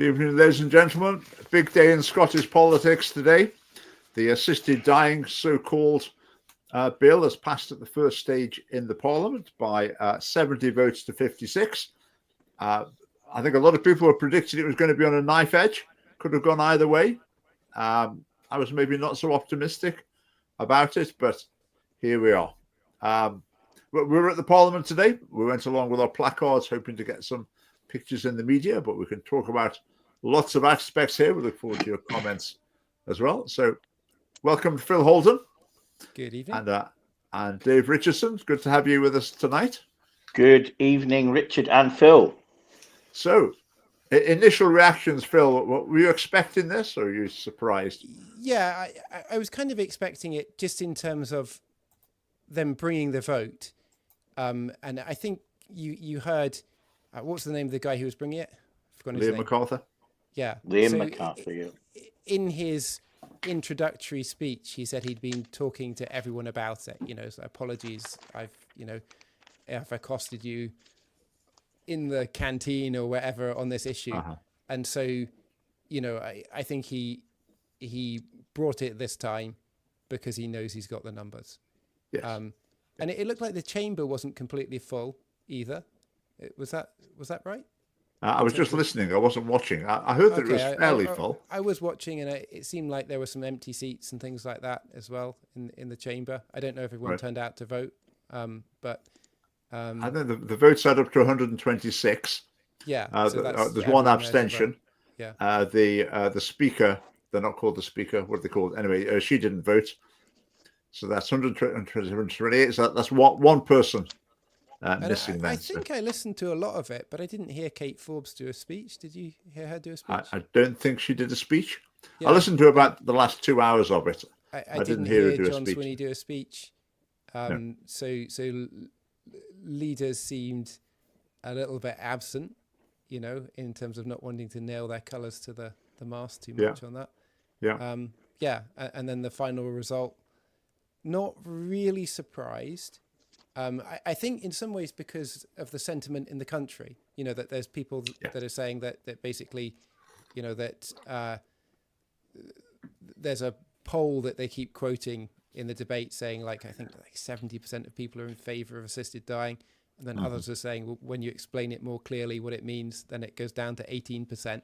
evening, ladies and gentlemen. Big day in Scottish politics today. The assisted dying so-called bill has passed at the first stage in the Parliament by 70 votes to 56. I think a lot of people were predicting it was going to be on a knife edge. Could have gone either way. I was maybe not so optimistic about it, but here we are. We were at the Parliament today. We went along with our placards, hoping to get some pictures in the media, but we can talk about lots of aspects here. We look forward to your comments as well. So welcome to Phil Holden. Good evening. And Dave Richardson. It's good to have you with us tonight. Good evening, Richard and Phil. So initial reactions, Phil, were you expecting this or are you surprised? Yeah, I was kind of expecting it just in terms of them bringing the vote. And I think you heard, what's the name of the guy who was bringing it? I've forgotten his name. MacArthur. Yeah. Liam MacArthur, yeah. In his introductory speech, he said he'd been talking to everyone about it. So apologies, I've accosted you in the canteen or wherever on this issue. Uh-huh. And so, I think he brought it this time because he knows he's got the numbers. Yes. And it looked like the chamber wasn't completely full either. Was that right? I was just listening. I wasn't watching. I heard that it was fairly full. I was watching, and it seemed like there were some empty seats and things like that as well in the chamber. I don't know if everyone turned out to vote, but I think the votes add up to 126. Yeah, there's one abstention. Yeah. The speaker, they're not called the speaker. What are they called? Anyway, she didn't vote. So that's 128. So that's one person missing. I think I listened to a lot of it, but I didn't hear Kate Forbes do a speech. Did you hear her do a speech? I don't think she did a speech. Yeah. I listened to about the last 2 hours of it. I didn't hear her do John a speech. Swinney do a speech. No. So leaders seemed a little bit absent, in terms of not wanting to nail their colours to the mast too much on that. Yeah. And then the final result, not really surprised. I think in some ways because of the sentiment in the country, that there's people that are saying that basically, that there's a poll that they keep quoting in the debate saying I think 70% of people are in favour of assisted dying. And then others are saying, well, when you explain it more clearly what it means, then it goes down to 18%.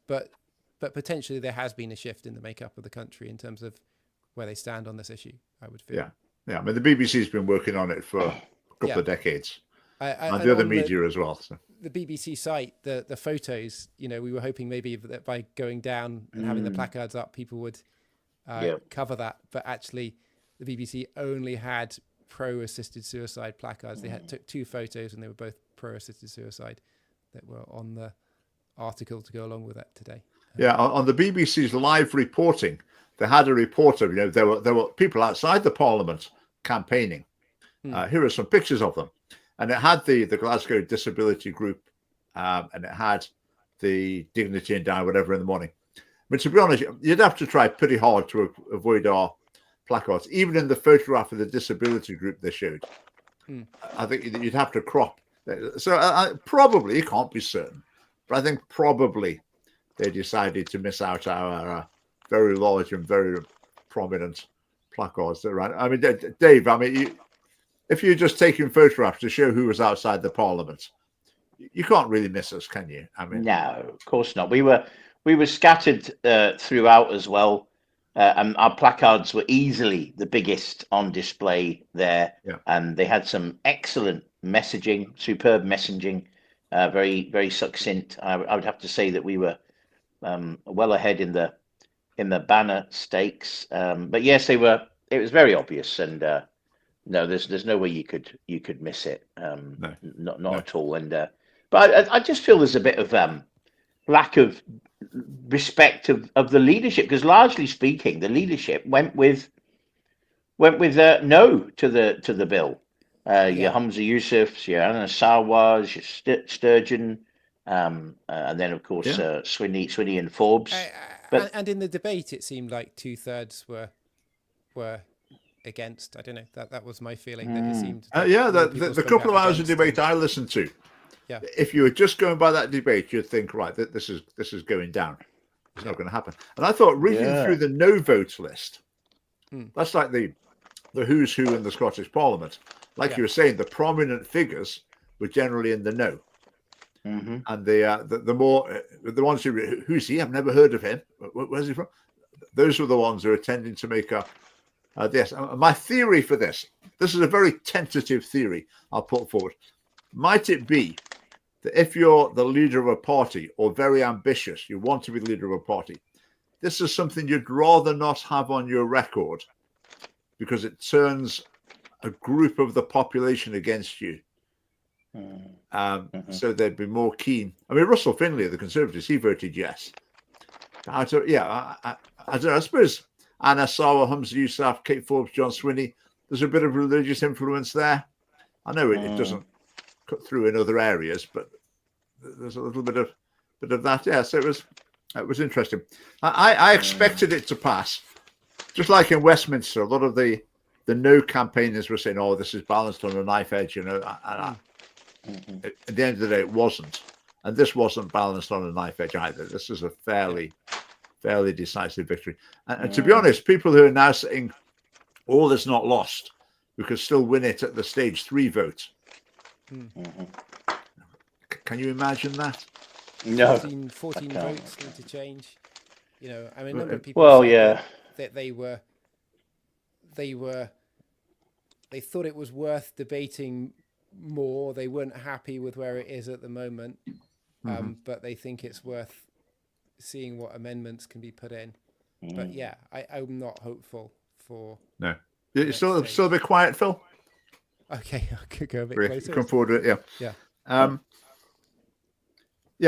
But potentially there has been a shift in the makeup of the country in terms of where they stand on this issue, I would feel. Yeah. I mean, the BBC's been working on it for a couple of decades. And the other media as well. So. The BBC site, the photos, we were hoping maybe that by going down and having the placards up, people would cover that. But actually, the BBC only had pro-assisted suicide placards. They took 2 photos and they were both pro-assisted suicide that were on the article to go along with it today. Yeah, on the BBC's live reporting, they had a reporter, there were people outside the Parliament campaigning. Here are some pictures of them. And it had the Glasgow Disability Group and it had the Dignity and Die, whatever, in the morning. But to be honest, you'd have to try pretty hard to avoid our placards. Even in the photograph of the disability group they showed, I think you'd have to crop. So probably, you can't be certain, but I think probably they decided to miss out our very large and very prominent placards that are around. I mean, Dave, if you're just taking photographs to show who was outside the Parliament, you can't really miss us, can you? I mean, no, of course not. We were scattered throughout as well, and our placards were easily the biggest on display there. Yeah. And they had some excellent messaging, superb messaging, very, very succinct. I would have to say that we were well ahead in the banner stakes, but yes, they were. It was very obvious, and no, there's no way you could miss it. Not at all. And but I just feel there's a bit of lack of respect of the leadership, because largely speaking, the leadership went with no to the bill. Your Humza Yousafs, your Anna Sarwars, your Sturgeon, and then of course Swinney and Forbes. And in the debate, it seemed like 2/3 were against. I don't know. That was my feeling. That it seemed. The couple of hours of debate I listened to, Yeah. If you were just going by that debate, you'd think, right, this is going down. It's not going to happen. And I thought reading through the no vote list, that's like the who's who in the Scottish Parliament. Like you were saying, the prominent figures were generally in the no. And the more the ones who's he? I've never heard of him. Where's he from? Those were the ones who are tending to make up this. My theory for this is a very tentative theory I'll put forward. Might it be that if you're the leader of a party or very ambitious, you want to be the leader of a party, this is something you'd rather not have on your record because it turns a group of the population against you. So they'd be more keen. I mean, Russell Finlay of the Conservatives, he voted yes. I don't know. I suppose Anna Sawa, Humza Yousaf, Kate Forbes, John Swinney, there's a bit of religious influence there. I know it doesn't cut through in other areas, but there's a little bit of that. Yeah, so it was interesting. I expected it to pass, just like in Westminster. A lot of the no campaigners were saying, "Oh, this is balanced on a knife edge," you know. At the end of the day, it wasn't, and this wasn't balanced on a knife edge either. This is a fairly decisive victory. And to be honest, people who are now saying all is not lost, we could still win it at the stage 3 vote. Can you imagine that? No. 14 votes need to change. You know, I mean, a number of people said that they thought it was worth debating more. They weren't happy with where it is at the moment, but they think it's worth seeing what amendments can be put in. But yeah, I'm not hopeful for. No, it's still a bit quiet, Phil. Okay, I could go a bit closer. Come forward to it, yeah.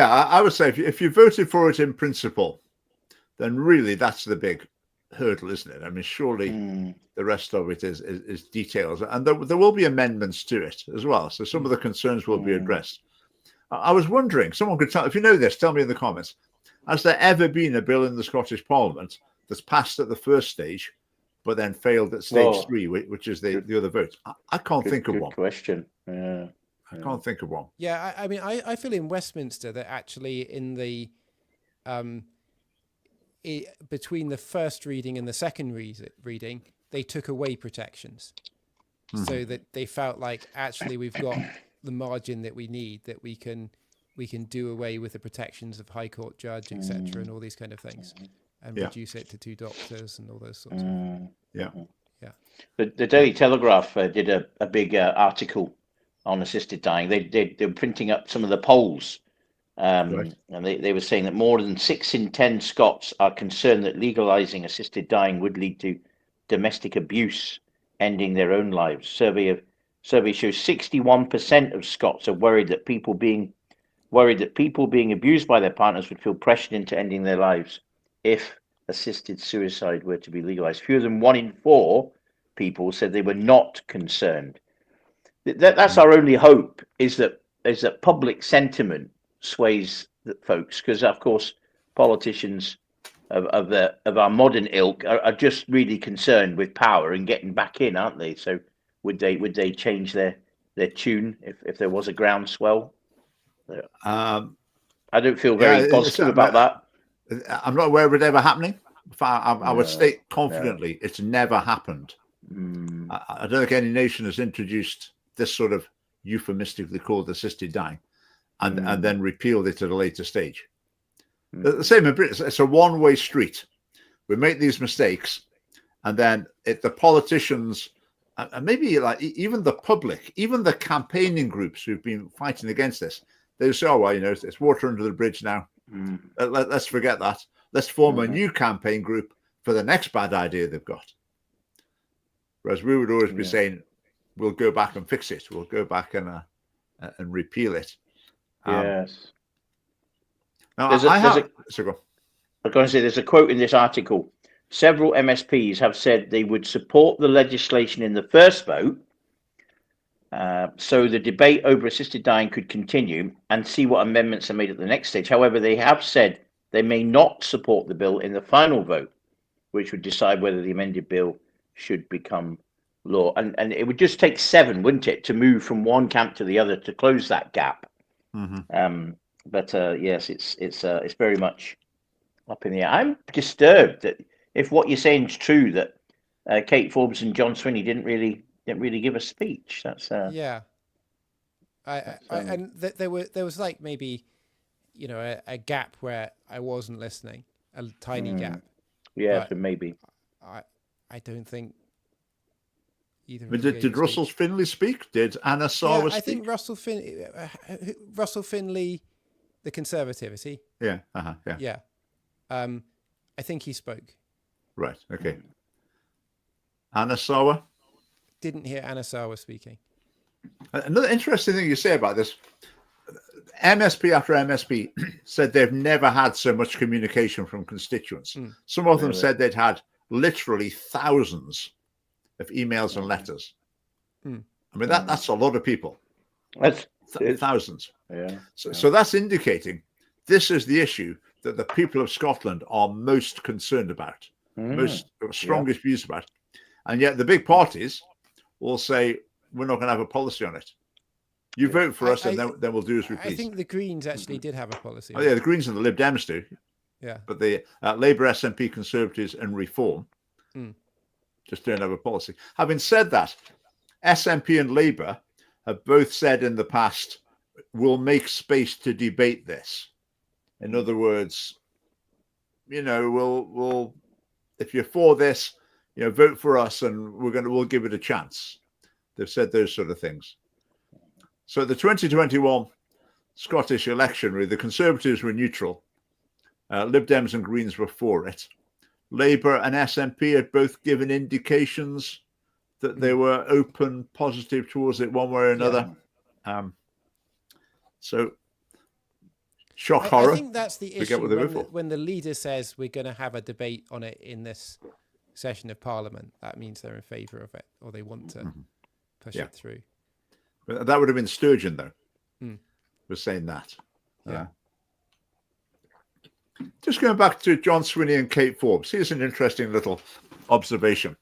I would say if you voted for it in principle, then really that's the big hurdle, isn't it? I mean, surely the rest of it is details, and there will be amendments to it as well. So some of the concerns will be addressed. I was wondering, someone could tell, if you know this, tell me in the comments. Has there ever been a bill in the Scottish Parliament that's passed at the first stage, but then failed at stage 3, which is the other vote? I can't think of one. Good question. Yeah. I can't think of one. Yeah, I mean, I feel in Westminster that actually in the between the first reading and the second reading, they took away protections, so that they felt like actually we've got the margin that we need, that we can do away with the protections of High Court judge, etc., and all these kind of things, and reduce it to 2 doctors and all those sorts of The Daily Telegraph did a big article on assisted dying. They were printing up some of the polls, and they were saying that more than 6 in 10 Scots are concerned that legalizing assisted dying would lead to domestic abuse, ending their own lives. Survey shows 61% of Scots are worried that people being abused by their partners would feel pressured into ending their lives if assisted suicide were to be legalized. Fewer than 1 in 4 people said they were not concerned. That's our only hope, is that public sentiment sways the folks, because of course politicians of our modern ilk are just really concerned with power and getting back in, aren't they? So would they change their tune if there was a groundswell? I don't feel very positive about that. I'm not aware of it ever happening. I would state confidently it's never happened. I don't think any nation has introduced this sort of euphemistically called assisted dying and then repealed it at a later stage. The same in Britain. It's a one-way street. We make these mistakes, and then the politicians, and maybe like even the public, even the campaigning groups who've been fighting against this, they say, "Oh well, you know, it's water under the bridge now. Let's forget that. Let's form a new campaign group for the next bad idea they've got." Whereas we would always be saying, "We'll go back and fix it. We'll go back and repeal it." Yes. Now, I was going to say there's a quote in this article. Several MSPs have said they would support the legislation in the first vote, so the debate over assisted dying could continue, and see what amendments are made at the next stage. However, they have said they may not support the bill in the final vote, which would decide whether the amended bill should become law. And it would just take 7, wouldn't it, to move from one camp to the other to close that gap. But yes, it's very much up in the air. I'm disturbed that if what you're saying is true, that Kate Forbes and John Swinney didn't really give a speech. That's yeah. And there was like maybe, you know, a gap where I wasn't listening, a tiny gap. Yeah, so maybe. I don't think either. But did Russell Finley speak? Did Anna Sawa speak? I think Russell Finley, the Conservative, is he? Yeah. Yeah. Yeah. I think he spoke. Right. Okay. Anna Sawa? Didn't hear Anna Sawa speaking. Another interesting thing you say about this, MSP after MSP said they've never had so much communication from constituents. Some of them said they'd had literally thousands of emails and letters. I mean, that's a lot of people. That's thousands. Yeah. So that's indicating this is the issue that the people of Scotland are most concerned about, most strongest views about. And yet the big parties will say, we're not going to have a policy on it. You vote for us, and then we'll do as we please. I think the Greens actually did have a policy. Oh, yeah, the Greens and the Lib Dems do. Yeah. But the Labour, SNP, Conservatives and Reform just don't have a policy. Having said that, SNP and Labour have both said in the past, we'll make space to debate this. In other words, you know, we'll if you're for this, you know, vote for us, and we'll give it a chance. They've said those sort of things. So the 2021 Scottish election, really, the Conservatives were neutral. Lib Dems and Greens were for it. Labour and SNP had both given indications that they were open, positive towards it one way or another. Yeah. So, shock horror. I think that's the issue when the leader says we're going to have a debate on it in this session of Parliament. That means they're in favour of it, or they want to push it through. But that would have been Sturgeon, though, was saying that. Yeah. Just going back to John Swinney and Kate Forbes, here's an interesting little observation.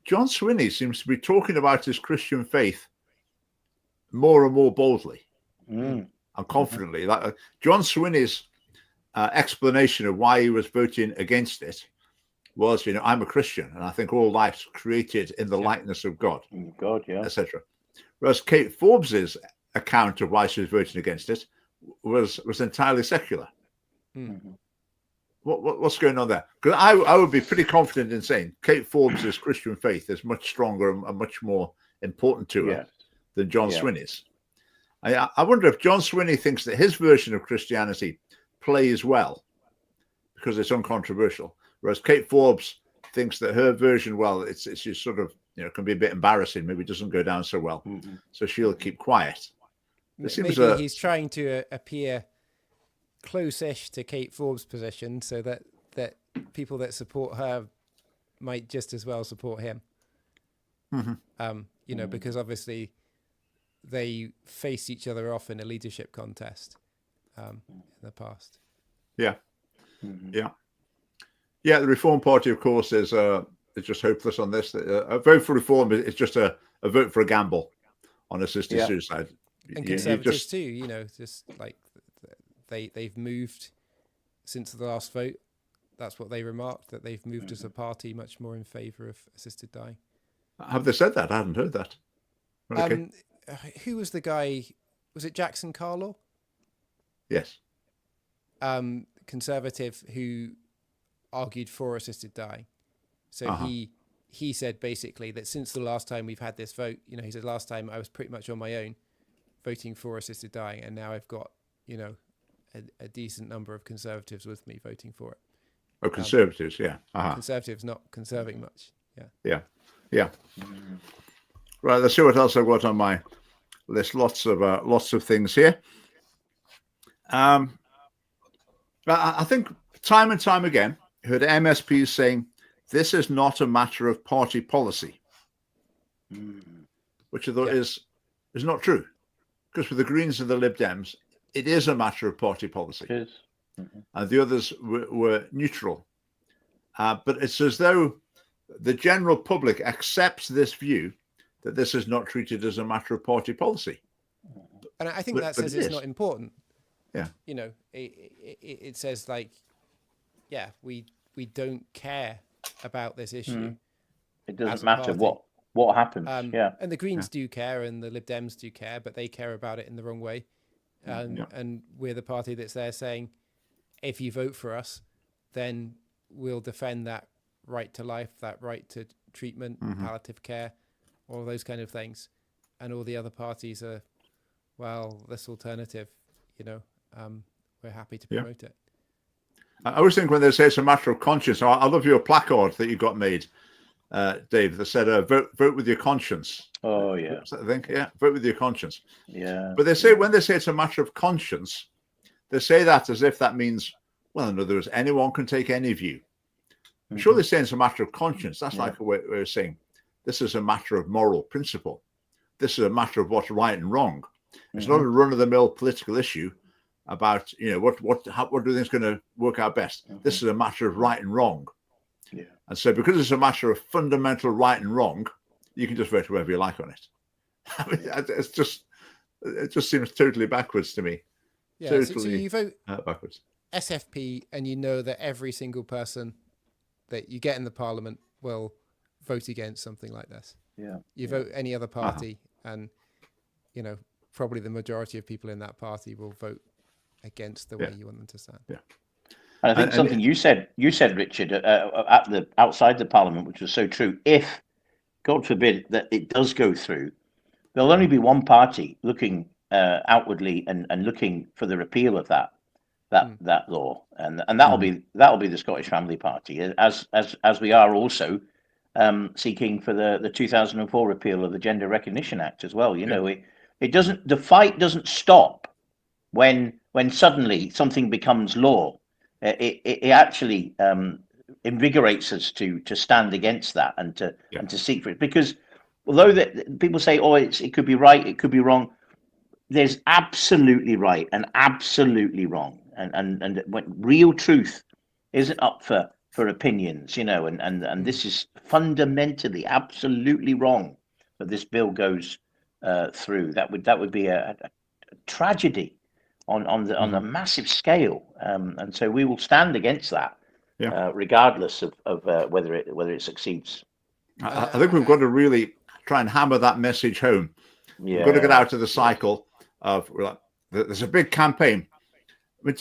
John Swinney seems to be talking about his Christian faith more and more boldly and confidently. Like John Swinney's explanation of why he was voting against it was, you know, I'm a Christian and I think all life's created in the likeness of God. God, yeah. Etc. Whereas Kate Forbes's account of why she was voting against it was entirely secular. What's going on there? Because I would be pretty confident in saying Kate Forbes's Christian faith is much stronger and much more important to her than John Swinney's. I wonder if John Swinney thinks that his version of Christianity plays well because it's uncontroversial, whereas Kate Forbes thinks that her version, well, it's just sort of, you know, can be a bit embarrassing. Maybe it doesn't go down so well, so she'll keep quiet. Maybe he's trying to appear close-ish to Kate Forbes' position, so that people that support her might just as well support him. You know, because obviously they faced each other off in a leadership contest in the past. Yeah. The Reform Party, of course, is just hopeless on this. A vote for Reform is just a vote for a gamble on assisted suicide. And Conservatives too, you know, just like they've moved since the last vote. That's what they remarked, that they've moved as a party much more in favour of assisted dying. Have they said that? I hadn't heard that. Okay. Who was the guy? Was it Jackson Carlaw? Yes. Conservative who argued for assisted dying. So he said basically that since the last time we've had this vote, you know, he said last time I was pretty much on my own voting for assisted dying, and now I've got, you know, a decent number of Conservatives with me voting for it. Oh, Conservatives, Conservatives not conserving much. Yeah. Right, let's see what else I've got on my list. Lots of things here. I think time and time again, I heard MSPs saying this is not a matter of party policy, which I thought is not true, because for the Greens and the Lib Dems, it is a matter of party policy. It is. And the others were neutral. But it's as though the general public accepts this view that this is not treated as a matter of party policy. And I think that says it's not important. Yeah. You know, it says like, yeah, we don't care about this issue. It doesn't matter what happens. And the Greens do care, and the Lib Dems do care, but they care about it in the wrong way. And we're the party that's there saying, if you vote for us, then we'll defend that right to life, that right to treatment, palliative care, all those kind of things. And all the other parties are, well, this alternative, you know, we're happy to promote it. I always think when they say it's a matter of conscience, I love your placard that you got made, Dave, that said, vote with your conscience. Oh, yeah. I think, vote with your conscience. Yeah. But they say, when they say it's a matter of conscience, they say that as if that means, well, in other words, anyone can take any view. I'm sure they're saying it's a matter of conscience. That's like a way of saying, this is a matter of moral principle. This is a matter of what's right and wrong. It's not a run-of-the-mill political issue about, you know, what do you think is going to work out best. This is a matter of right and wrong. Yeah. And so because it's a matter of fundamental right and wrong, you can just vote whoever you like on it. I mean, it just seems totally backwards to me. Yeah, totally so you vote backwards. SFP, and you know that every single person that you get in the parliament will vote against something like this. Yeah. You vote any other party, and you know probably the majority of people in that party will vote against the way you want them to stand. Yeah. And I think something you said, Richard, outside the parliament, which was so true. If, God forbid, that it does go through, there'll only be one party looking outwardly and looking for the repeal of that law, and that'll be the Scottish Family Party, as we are also seeking for the 2004 repeal of the Gender Recognition Act as well. You know, the fight doesn't stop when suddenly something becomes law. It actually invigorates us to stand against that and to seek for it, because although that people say, oh, it could be right, it could be wrong, there's absolutely right and absolutely wrong, and when real truth isn't up for opinions, you know, and this is fundamentally absolutely wrong that this bill goes through. That would be a tragedy on a massive scale, and so we will stand against that, regardless of whether it succeeds. I think we've got to really try and hammer that message home. We've got to get out of the cycle of, there's a big campaign. I mean,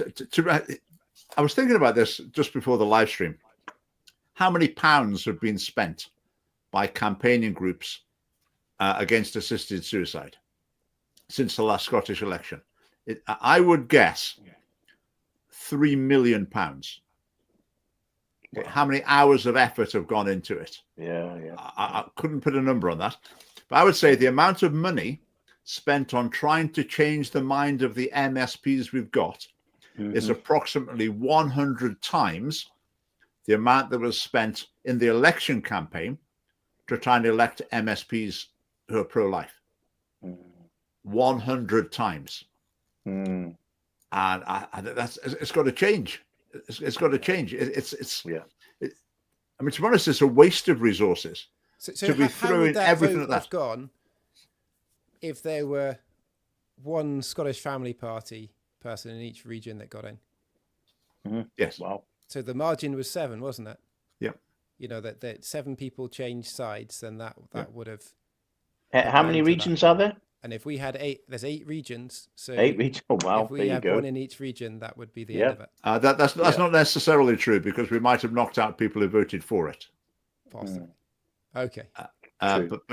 I was thinking about this just before the live stream. How many pounds have been spent by campaigning groups against assisted suicide since the last Scottish election? I would guess £3 million. Wow. How many hours of effort have gone into it? I couldn't put a number on that, but I would say the amount of money spent on trying to change the mind of the MSPs we've got is approximately 100 times the amount that was spent in the election campaign to try and elect MSPs who are pro-life. 100 times. And it's got to change. It's got to change. I mean, to be honest, it's a waste of resources. So to be throwing everything at that. Have gone if there were one Scottish Family Party person in each region that got in? Yes. Wow. So the margin was 7, wasn't it? Yeah. You know, that 7 people changed sides, then that would have. How many regions are there? And if we had 8, there's 8 regions. So 8 regions. Oh, wow. If we had one in each region, that would be the end of it. That's not necessarily true, because we might have knocked out people who voted for it. Possibly. Okay. But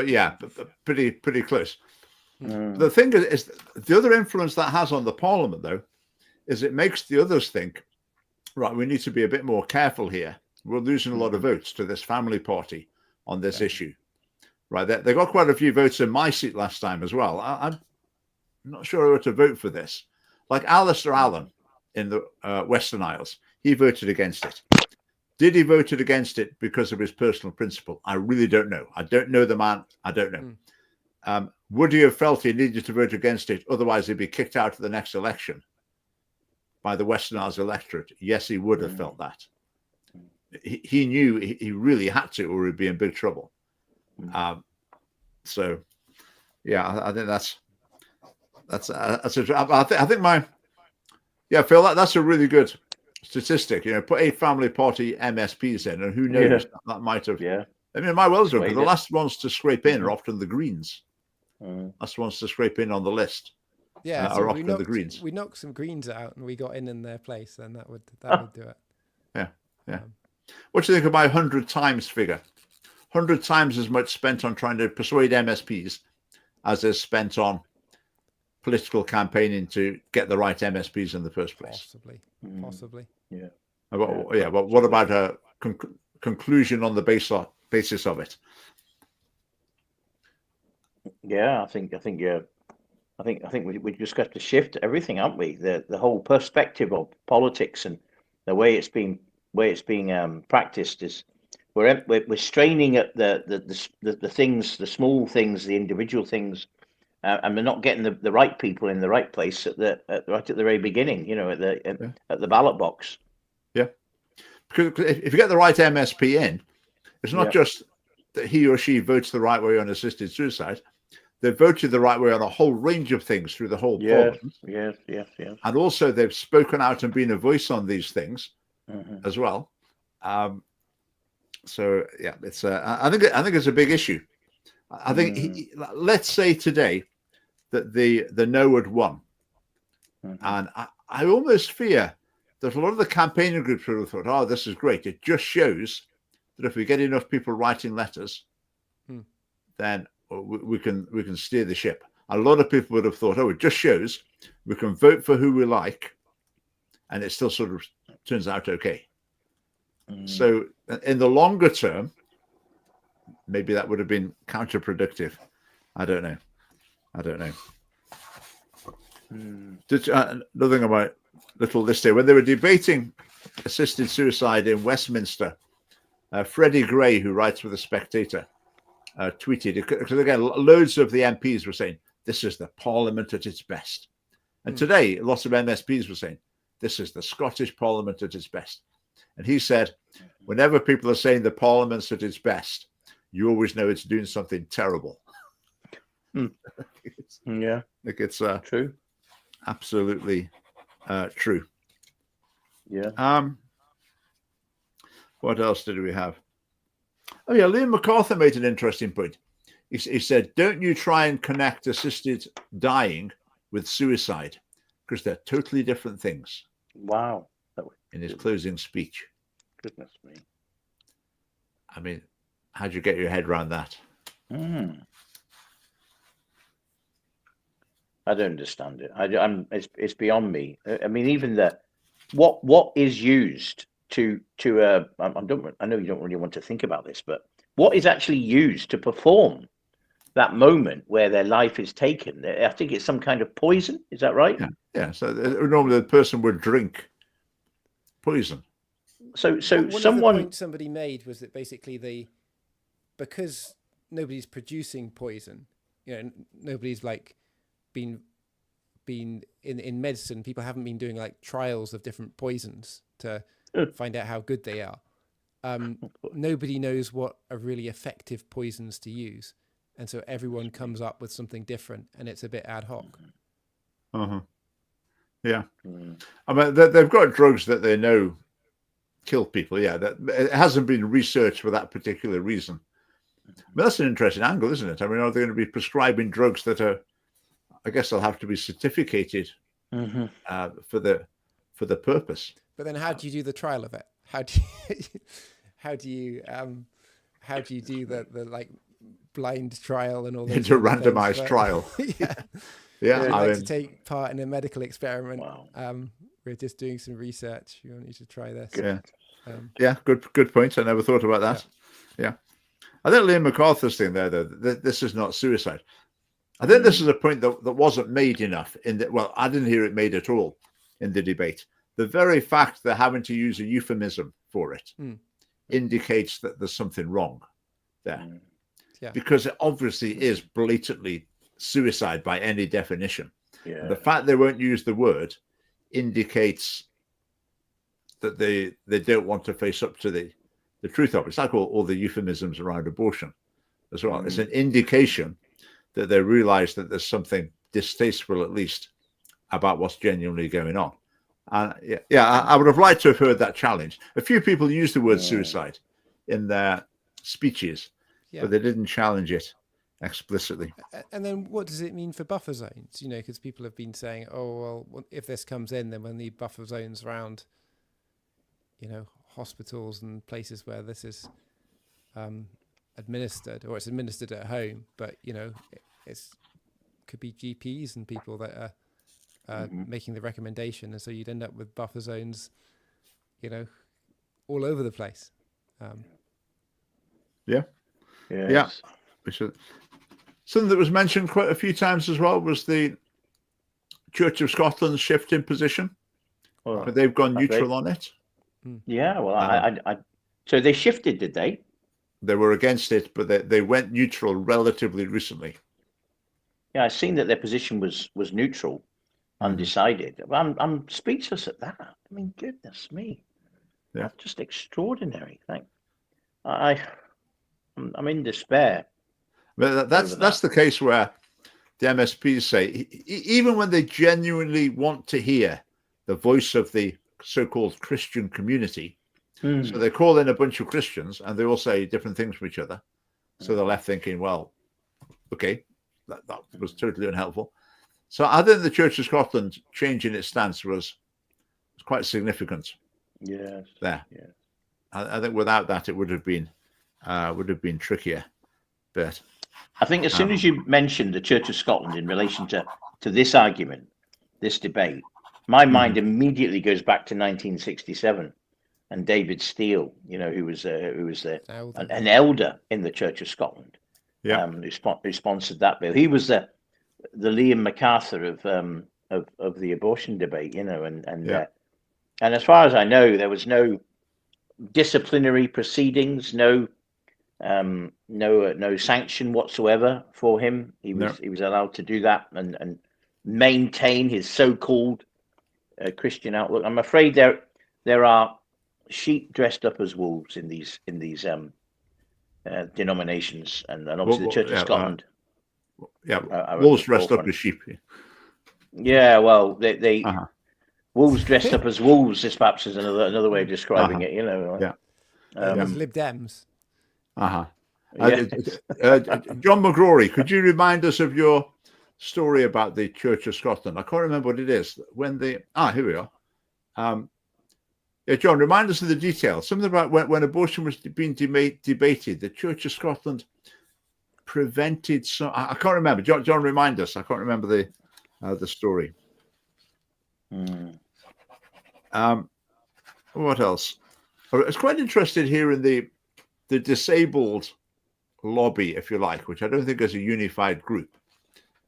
pretty close. The thing is, the other influence that has on the Parliament, though, is it makes the others think, right, we need to be a bit more careful here. We're losing a lot of votes to this family party on this issue. Right, they got quite a few votes in my seat last time as well. I'm not sure I ought to vote for this. Like Alistair Allen in the Western Isles, he voted against it. Did he vote against it because of his personal principle? I really don't know. I don't know the man. I don't know. Would he have felt he needed to vote against it? Otherwise, he'd be kicked out of the next election by the Western Isles electorate. Yes, he would have felt that. He knew he really had to, or he'd be in big trouble. So, yeah, I think that's I think Phil, that's a really good statistic. Put 8 family party MSPs in, and who knows, that might have. Yeah. I mean, it might well do, because the last ones to scrape in are often the Greens. Last ones to scrape in on the list. Yeah, are often the Greens. We knocked some Greens out, and we got in their place, and that would do it. Yeah. What do you think of my 100 times figure? 100 times as much spent on trying to persuade MSPs as is spent on political campaigning to get the right MSPs in the first place. Possibly. Yeah. Well, what about a conclusion on the basis of it? Yeah, I think we just got to shift everything, haven't we? The whole perspective of politics and the way it's being practiced is we're straining at the things, the small things, the individual things, and we're not getting the right people in the right place right at the very beginning. At the ballot box. Yeah, because if you get the right MSP in, it's not just that he or she votes the right way on assisted suicide. They've voted the right way on a whole range of things through the whole Parliament. Yes. And also they've spoken out and been a voice on these things as well. So it's I think it's a big issue. I think let's say today that the no had won, and I almost fear that a lot of the campaigning groups would have thought, "Oh, this is great. It just shows that if we get enough people writing letters, then we can steer the ship." A lot of people would have thought, "Oh, it just shows we can vote for who we like, and it still sort of turns out okay." So in the longer term, maybe that would have been counterproductive. I don't know. Another thing on my little list here, when they were debating assisted suicide in Westminster, Freddie Gray, who writes for The Spectator, tweeted, because again, loads of the MPs were saying, this is the Parliament at its best. And today, lots of MSPs were saying, this is the Scottish Parliament at its best. And he said, whenever people are saying the Parliament's at its best, you always know it's doing something terrible. Yeah. Like it's true. Absolutely true. Yeah. What else did we have? Oh yeah, Liam MacArthur made an interesting point. He said, don't you try and connect assisted dying with suicide, because they're totally different things. Wow. In his closing speech. Goodness me. I mean, how'd you get your head around that? I don't understand it. It's beyond me. I mean, even what is used to I know you don't really want to think about this, but what is actually used to perform that moment where their life is taken? I think it's some kind of poison. Is that right? Yeah. So normally the person would drink poison. So one of the points somebody made was that basically because nobody's producing poison, nobody's like been in medicine, people haven't been doing like trials of different poisons to find out how good they are. Nobody knows what are really effective poisons to use, and so everyone comes up with something different, and it's a bit ad hoc. Yeah. I mean, they've got drugs that they know kill people. Yeah, that it hasn't been researched for that particular reason. But that's an interesting angle, isn't it? I mean, are they going to be prescribing drugs that are? I guess they'll have to be certificated for the purpose. But then, how do you do the trial of it? How do you do the like blind trial and all those? Into a randomized trial. Yeah. I'd like to take part in a medical experiment. Wow. We're just doing some research. You want you to try this? Yeah. Good point. I never thought about that. Yeah. I think Liam MacArthur's thing there, though, this is not suicide. I think this is a point that wasn't made enough I didn't hear it made at all in the debate. The very fact they're having to use a euphemism for it indicates that there's something wrong there. Because it obviously is blatantly suicide by any definition. The fact they won't use the word indicates that they don't want to face up to the truth of it. It's like all the euphemisms around abortion as well. It's an indication that they realize that there's something distasteful, at least, about what's genuinely going on. And I would have liked to have heard that challenge. A few people used the word suicide in their speeches, but they didn't challenge it explicitly. And then what does it mean for buffer zones? Because people have been saying, oh, well, if this comes in, then we'll need buffer zones around, hospitals and places where this is administered, or it's administered at home, but, it's could be GPs and people that are making the recommendation. And so you'd end up with buffer zones, all over the place. Something that was mentioned quite a few times as well was the Church of Scotland's shift in position. But they've gone neutral on it. Yeah, well, so they shifted, did they? They were against it, but they went neutral relatively recently. Yeah, I've seen that their position was neutral, undecided. I'm speechless at that. I mean, goodness me. Yeah. That's just extraordinary. I'm in despair. But that's the case where the MSPs say, even when they genuinely want to hear the voice of the so-called Christian community, so they call in a bunch of Christians and they all say different things from each other. So they're left thinking, well, okay, that was totally unhelpful. So I think the Church of Scotland changing its stance was quite significant. Yes. There. Yes. I think without that it would have been trickier. But I think as soon as you mentioned the Church of Scotland in relation to this argument, this debate, my mind immediately goes back to 1967 and David Steele, who was an elder in the Church of Scotland, who sponsored that bill. He was the Liam MacArthur of the abortion debate, and as far as I know, there was no disciplinary proceedings, no sanction whatsoever for him. He was allowed to do that and maintain his so-called Christian outlook. I'm afraid there are sheep dressed up as wolves in these denominations, and obviously the Church of Scotland. Wolves dressed up as sheep. Yeah, well, they wolves dressed up as wolves. This perhaps is another way of describing it. Lib Dems. John McGrory, could you remind us of your story about the Church of Scotland? I can't remember what it is. When here we are. John, remind us of the details. Something about when abortion was being debated, the Church of Scotland prevented some. I can't remember. John, remind us. I can't remember the story. What else? I was quite interested here in the disabled lobby, if you like, which I don't think is a unified group.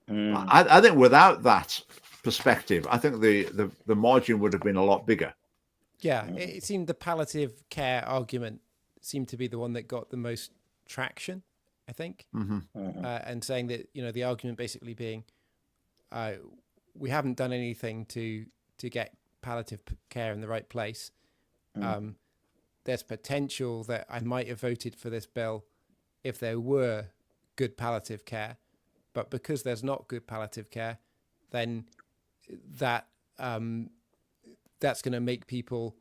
I think without that perspective, I think the margin would have been a lot bigger. Yeah, it seemed the palliative care argument seemed to be the one that got the most traction, I think. And saying that, the argument basically being, we haven't done anything to get palliative care in the right place. There's potential that I might have voted for this bill if there were good palliative care, but because there's not good palliative care, then that's going to make people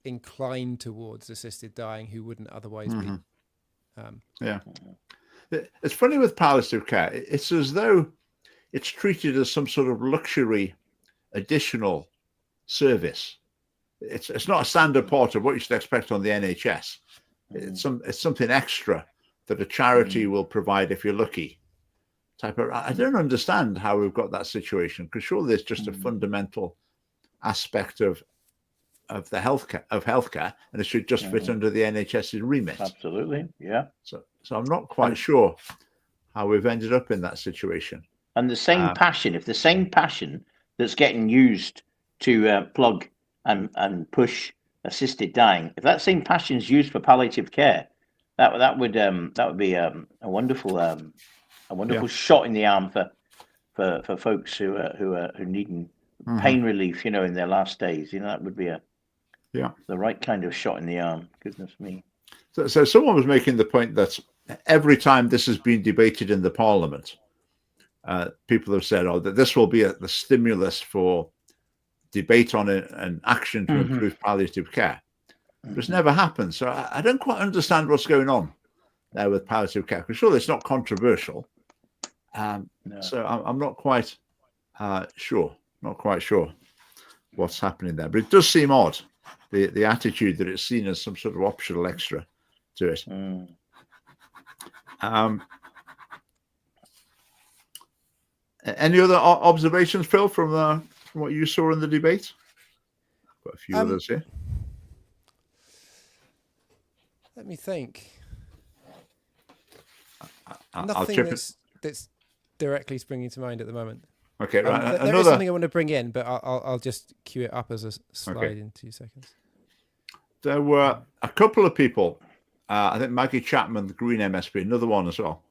inclined towards assisted dying who wouldn't otherwise be. It's funny with palliative care. It's as though it's treated as some sort of luxury additional service. It's not a standard part of what you should expect on the NHS. It's something extra that a charity will provide if you're lucky. I don't understand how we've got that situation, because surely there's just a fundamental aspect of the healthcare, and it should just fit under the NHS's remit. Absolutely, yeah. So I'm not quite sure how we've ended up in that situation. And the same passion, if the same passion that's getting used to plug and push assisted dying, if that same passion is used for palliative care, that would be a wonderful shot in the arm for folks who needing pain relief, in their last days. That would be the right kind of shot in the arm. Goodness me. So someone was making the point that every time this has been debated in the Parliament, people have said, "Oh, that this will be the stimulus for debate on it and action to improve palliative care." But it's never happened. So I don't quite understand what's going on there with palliative care. Because surely it's not controversial. No. So I'm not quite sure. Not quite sure what's happening there. But it does seem odd, the attitude that it's seen as some sort of optional extra to it. Any other observations, Phil, from what you saw in the debate? I've got a few others here. Let me think. I'll Nothing chip that's directly springing to mind at the moment. Okay, right. There is something I want to bring in, but I'll just cue it up as a slide in 2 seconds. There were a couple of people, I think Maggie Chapman, the Green MSP, another one as well.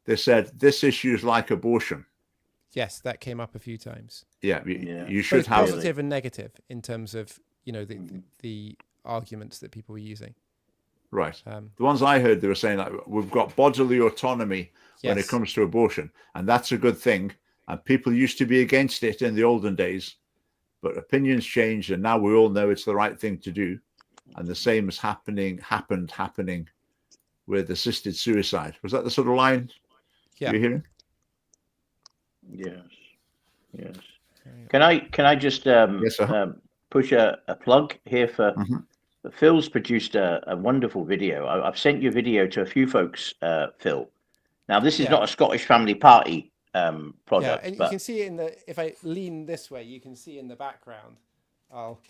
They said this issue is like abortion. Yes, that came up a few times. Yeah, you should both have positive and negative in terms of the arguments that people were using. Right. The ones I heard, they were saying like we've got bodily autonomy when it Yes. comes to abortion, and that's a good thing. And people used to be against it in the olden days, but opinions changed, and now we all know it's the right thing to do. And the same is happening with assisted suicide. Was that the sort of line you're hearing? Yes. Can I just push a plug here for Phil's produced a wonderful video. I've sent your video to a few folks, Phil. Now this is not a Scottish Family Party product. Yeah, and you can see it if I lean this way, you can see in the background. I'll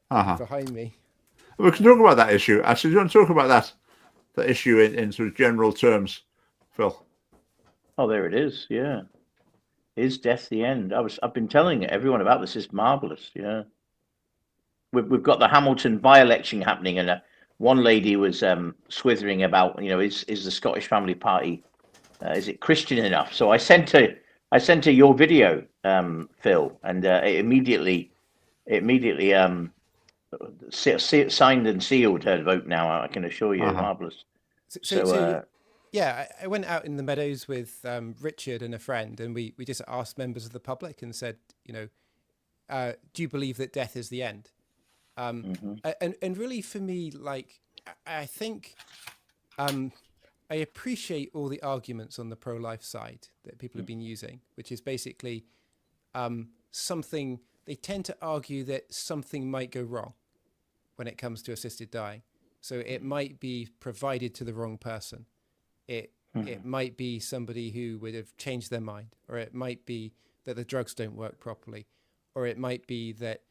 behind me. We can talk about that issue. Actually, do you want to talk about that issue in sort of general terms, Phil? Oh, there it is. Yeah. Is death the end? I've been telling everyone about this. It's marvelous. Yeah. We've got the Hamilton by-election happening, and one lady was swithering about, is the Scottish Family Party, is it Christian enough? So I sent her your video, Phil, and it immediately signed and sealed her vote. Now I can assure you, marvelous. So I went out in the meadows with Richard and a friend, and we just asked members of the public and said, do you believe that death is the end? And really for me, like, I think I appreciate all the arguments on the pro-life side that people have been using, which is basically they tend to argue that something might go wrong when it comes to assisted dying. So it might be provided to the wrong person. It might be somebody who would have changed their mind, or it might be that the drugs don't work properly, or it might be that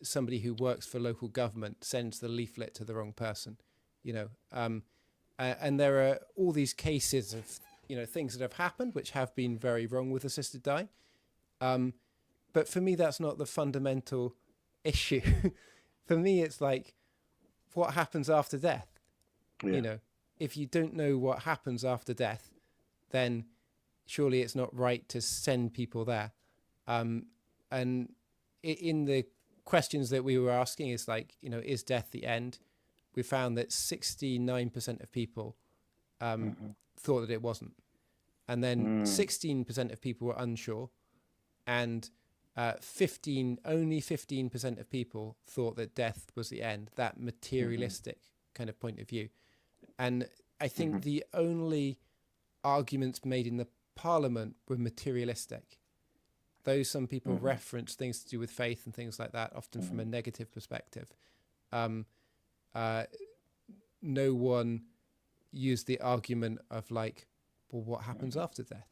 somebody who works for local government sends the leaflet to the wrong person, and there are all these cases of things that have happened which have been very wrong with assisted dying, but for me that's not the fundamental issue. For me it's like, what happens after death? If you don't know what happens after death, then surely it's not right to send people there. And in the questions that we were asking, is like, is death the end? We found that 69% of people thought that it wasn't. And then 16% of people were unsure. And only 15% of people thought that death was the end, that materialistic kind of point of view. And I think the only arguments made in the Parliament were materialistic. Though some people reference things to do with faith and things like that, often from a negative perspective, no one used the argument of like, well, what happens after death?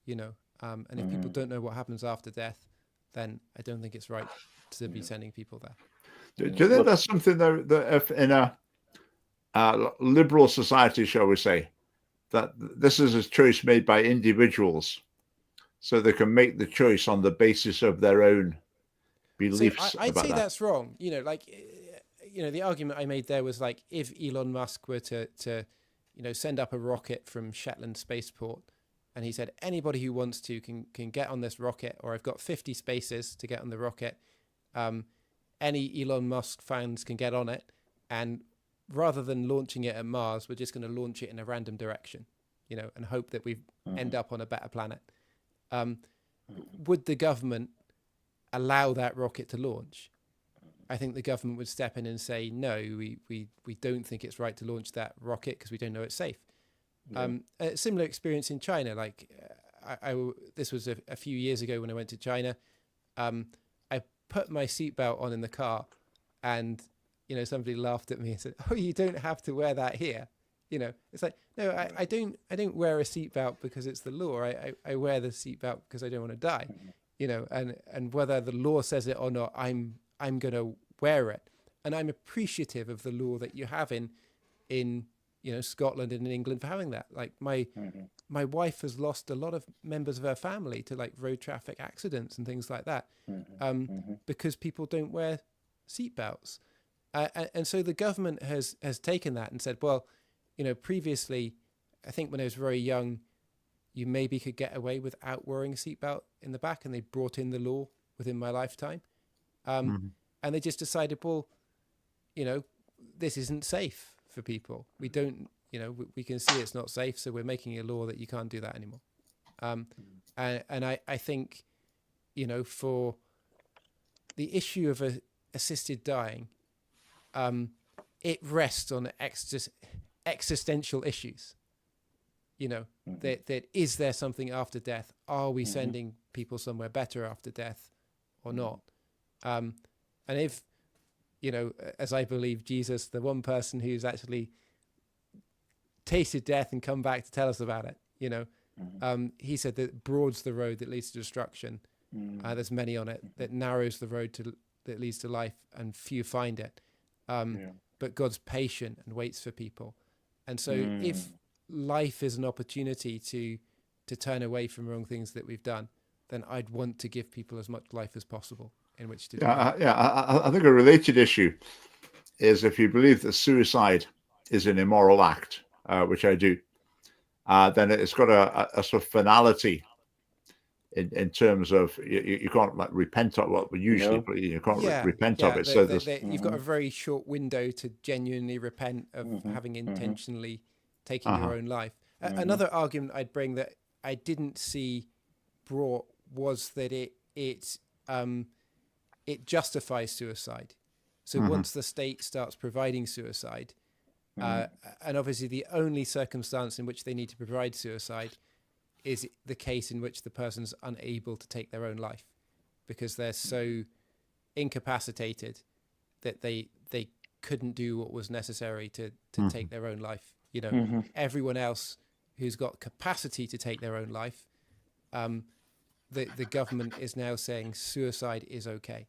And if people don't know what happens after death, then I don't think it's right to be sending people there. Do you think that's something that if in a liberal society, shall we say, that this is a choice made by individuals, so they can make the choice on the basis of their own beliefs? So I'd say that's wrong. The argument I made there was like, if Elon Musk were to send up a rocket from Shetland Spaceport, and he said anybody who wants to can get on this rocket, or I've got 50 spaces to get on the rocket. Any Elon Musk fans can get on it, and rather than launching it at Mars, we're just going to launch it in a random direction. you know, and hope that we end up on a better planet. Would the government allow that rocket to launch? I think the government would step in and say, no, we don't think it's right to launch that rocket because we don't know it's safe. A similar experience in China. Like this was a few years ago when I went to China. I put my seatbelt on in the car, and you know, somebody laughed at me and said, "Oh, you don't have to wear that here." You know, it's like, no, I don't wear a seatbelt because it's the law. I wear the seatbelt because I don't want to die. You know, and whether the law says it or not, I'm going to wear it. And I'm appreciative of the law that you have in you know, Scotland and in England for having that. Like my wife has lost a lot of members of her family to like road traffic accidents and things like that, because people don't wear seatbelts. And so the government has taken that and said, well, you know, previously, I think when I was very young, you maybe could get away without wearing a seatbelt in the back, and they brought in the law within my lifetime. And they just decided, well, you know, this isn't safe for people. We don't, you know, we can see it's not safe, so we're making a law that you can't do that anymore. And I think, you know, for the issue of assisted dying, it rests on existential issues. You know, that is there something after death? Are we sending people somewhere better after death or not? And if, you know, as I believe Jesus, the one person who's actually tasted death and come back to tell us about it, you know, he said that broad's the road that leads to destruction. There's many on it. That narrows the road that leads to life, and few find it. But God's patient and waits for people. And so if life is an opportunity to turn away from wrong things that we've done, then I'd want to give people as much life as possible in which to do that. I think a related issue is if you believe that suicide is an immoral act, which I do, then it's got a sort of finality in terms of you can't like repent of what usually, but you can't repent of it. So you've got a very short window to genuinely repent of having intentionally taken your own life. Another argument I'd bring that I didn't see brought was that it justifies suicide. So once the state starts providing suicide, and obviously the only circumstance in which they need to provide suicide is the case in which the person's unable to take their own life because they're so incapacitated that they couldn't do what was necessary to take their own life. You know, everyone else who's got capacity to take their own life, the government is now saying suicide is okay.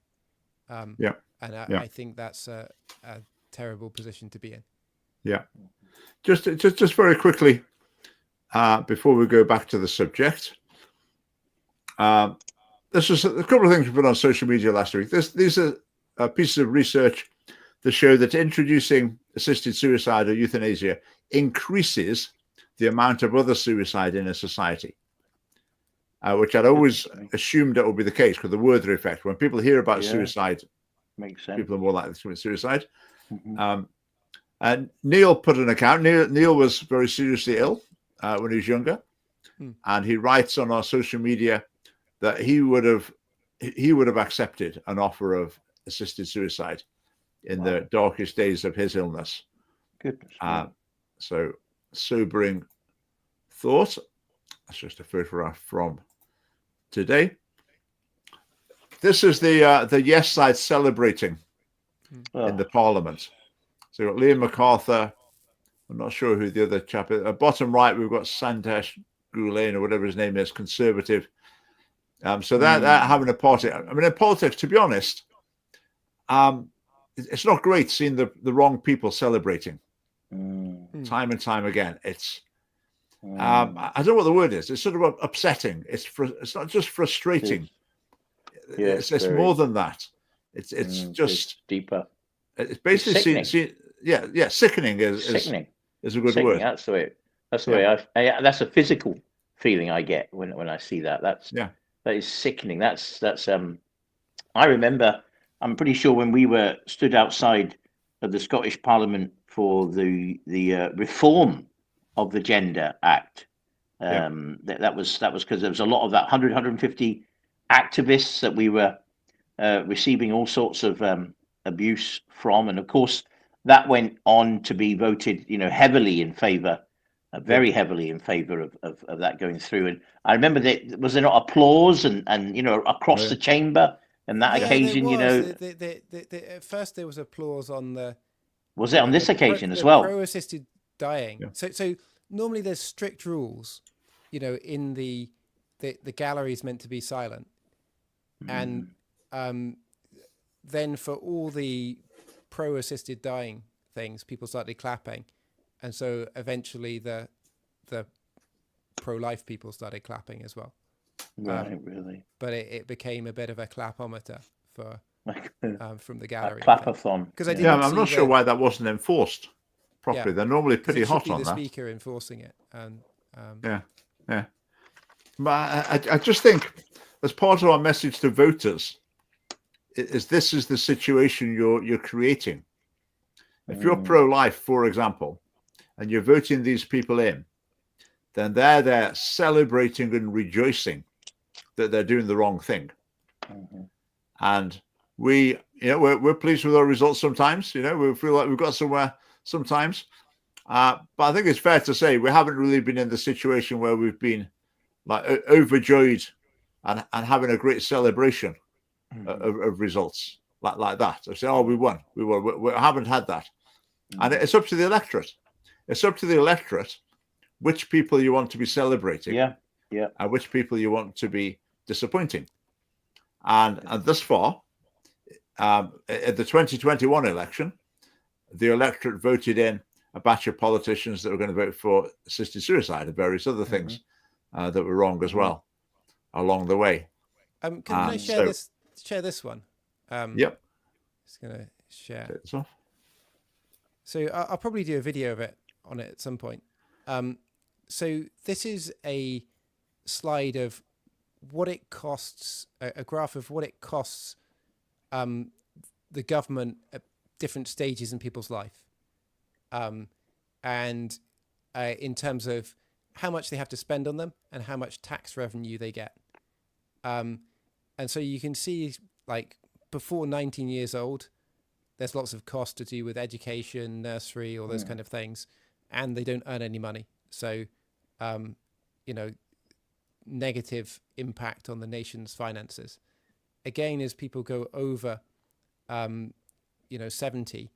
I think that's a terrible position to be in. Yeah. Just very quickly, before we go back to the subject, this was a couple of things we put on social media last week. These are pieces of research that show that introducing assisted suicide or euthanasia increases the amount of other suicide in a society, which I'd always assumed that would be the case because the Werther effect. When people hear about suicide, makes sense. People are more likely to commit suicide. And Neil put an account. Neil was very seriously ill when he was younger, and he writes on our social media that he would have accepted an offer of assisted suicide in the darkest days of his illness. Goodness. So sobering thought. That's just a photograph from today. This is the yes side celebrating in the Parliament. So we've got Liam MacArthur. I'm not sure who the other chap is. Bottom right, we've got Sandesh Gulain or whatever his name is, Conservative. So they're having a party. I mean, in politics, to be honest, it's not great seeing the wrong people celebrating time and time again. It's I don't know what the word is. It's sort of upsetting. It's not just frustrating. It's more than that. It's just deeper. It's basically sickening is a good word. That's the way. That's a physical feeling I get when I see that. That is sickening. That's I remember. I'm pretty sure when we were stood outside of the Scottish Parliament for the reform of the Gender Act. That was because there was a lot of that 150 activists that we were receiving all sorts of abuse from, and of course that went on to be voted, heavily in favour, very heavily in favour of that going through. And I remember that was there not applause and across the chamber on that occasion? At first there was applause on the. Was it on this occasion as well? Pro-assisted dying. Yeah. So normally there's strict rules, in the gallery is meant to be silent, and then for all the pro-assisted dying things, people started clapping, and so eventually the pro-life people started clapping as well. Right, really. But it became a bit of a clapometer for from the gallery. Clapathon. Because I'm not sure why that wasn't enforced properly. They're normally pretty hot on that. The speaker enforcing it, and But I just think, as part of our message to voters, this is the situation you're creating. If you're pro-life, for example, and you're voting these people in, then they're there celebrating and rejoicing that they're doing the wrong thing. And we're pleased with our results sometimes. We feel like we've got somewhere sometimes. But I think it's fair to say we haven't really been in the situation where we've been like overjoyed and having a great celebration of results like that. I say, oh, we won. We haven't had that. And it's up to the electorate. It's up to the electorate which people you want to be celebrating, and which people you want to be disappointing. And thus far, at the 2021 election, the electorate voted in a batch of politicians that were going to vote for assisted suicide and various other things that were wrong as well along the way. Can I share this one? Yep. Just going to share. So I'll probably do a video of it on it at some point. So this is a slide of what it costs, a graph of what it costs the government at different stages in people's life. And in terms of how much they have to spend on them and how much tax revenue they get. And so you can see, like, before 19 years old, there's lots of costs to do with education, nursery, all those kind of things, and they don't earn any money. So, negative impact on the nation's finances. Again, as people go over, 70,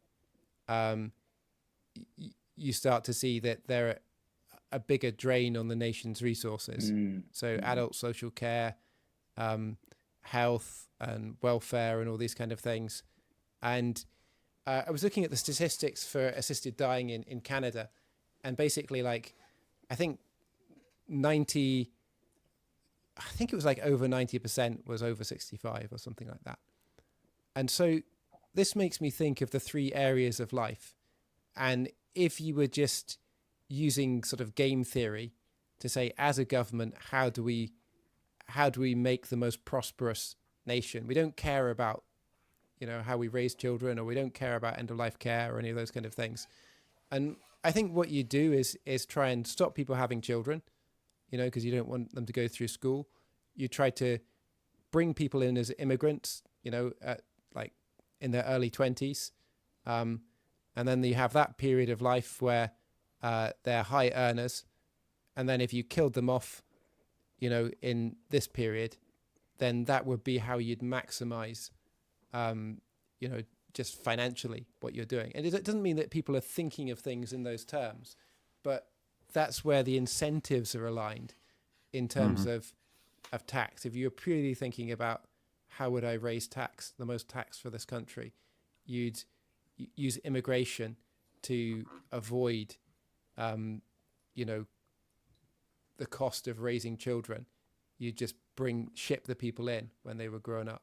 you start to see that they're a bigger drain on the nation's resources. So adult social care, health and welfare and all these kind of things. And I was looking at the statistics for assisted dying in Canada, and basically, like, I think it was like over 90% was over 65 or something like that. And so this makes me think of the three areas of life. And if you were just using sort of game theory to say, as a government, how do we make the most prosperous nation? We don't care about, how we raise children, or we don't care about end of life care or any of those kind of things. And I think what you do is try and stop people having children, because you don't want them to go through school. You try to bring people in as immigrants, like in their early 20s. And then you have that period of life where they're high earners. And then if you killed them off, in this period, then that would be how you'd maximize, just financially what you're doing. And it doesn't mean that people are thinking of things in those terms, but that's where the incentives are aligned in terms of tax. If you're purely thinking about how would I raise the most tax for this country, you'd use immigration to avoid, the cost of raising children. You'd just ship the people in when they were grown up,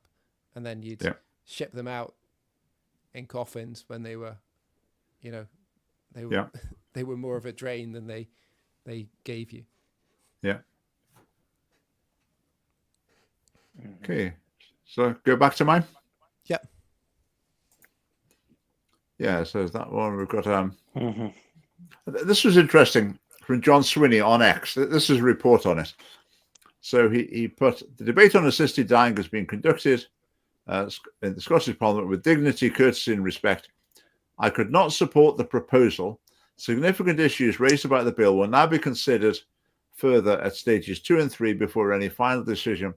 and then you'd ship them out in coffins when they were, they were more of a drain than they gave you. Yeah. Okay. So go back to mine. Yep. Yeah. So that one we've got. This was interesting from John Swinney on X. This is a report on it. So he put, the debate on assisted dying has been conducted in the Scottish Parliament with dignity, courtesy and respect. I could not support the proposal. Significant issues raised about the bill will now be considered further at stages 2 and 3 before any final decision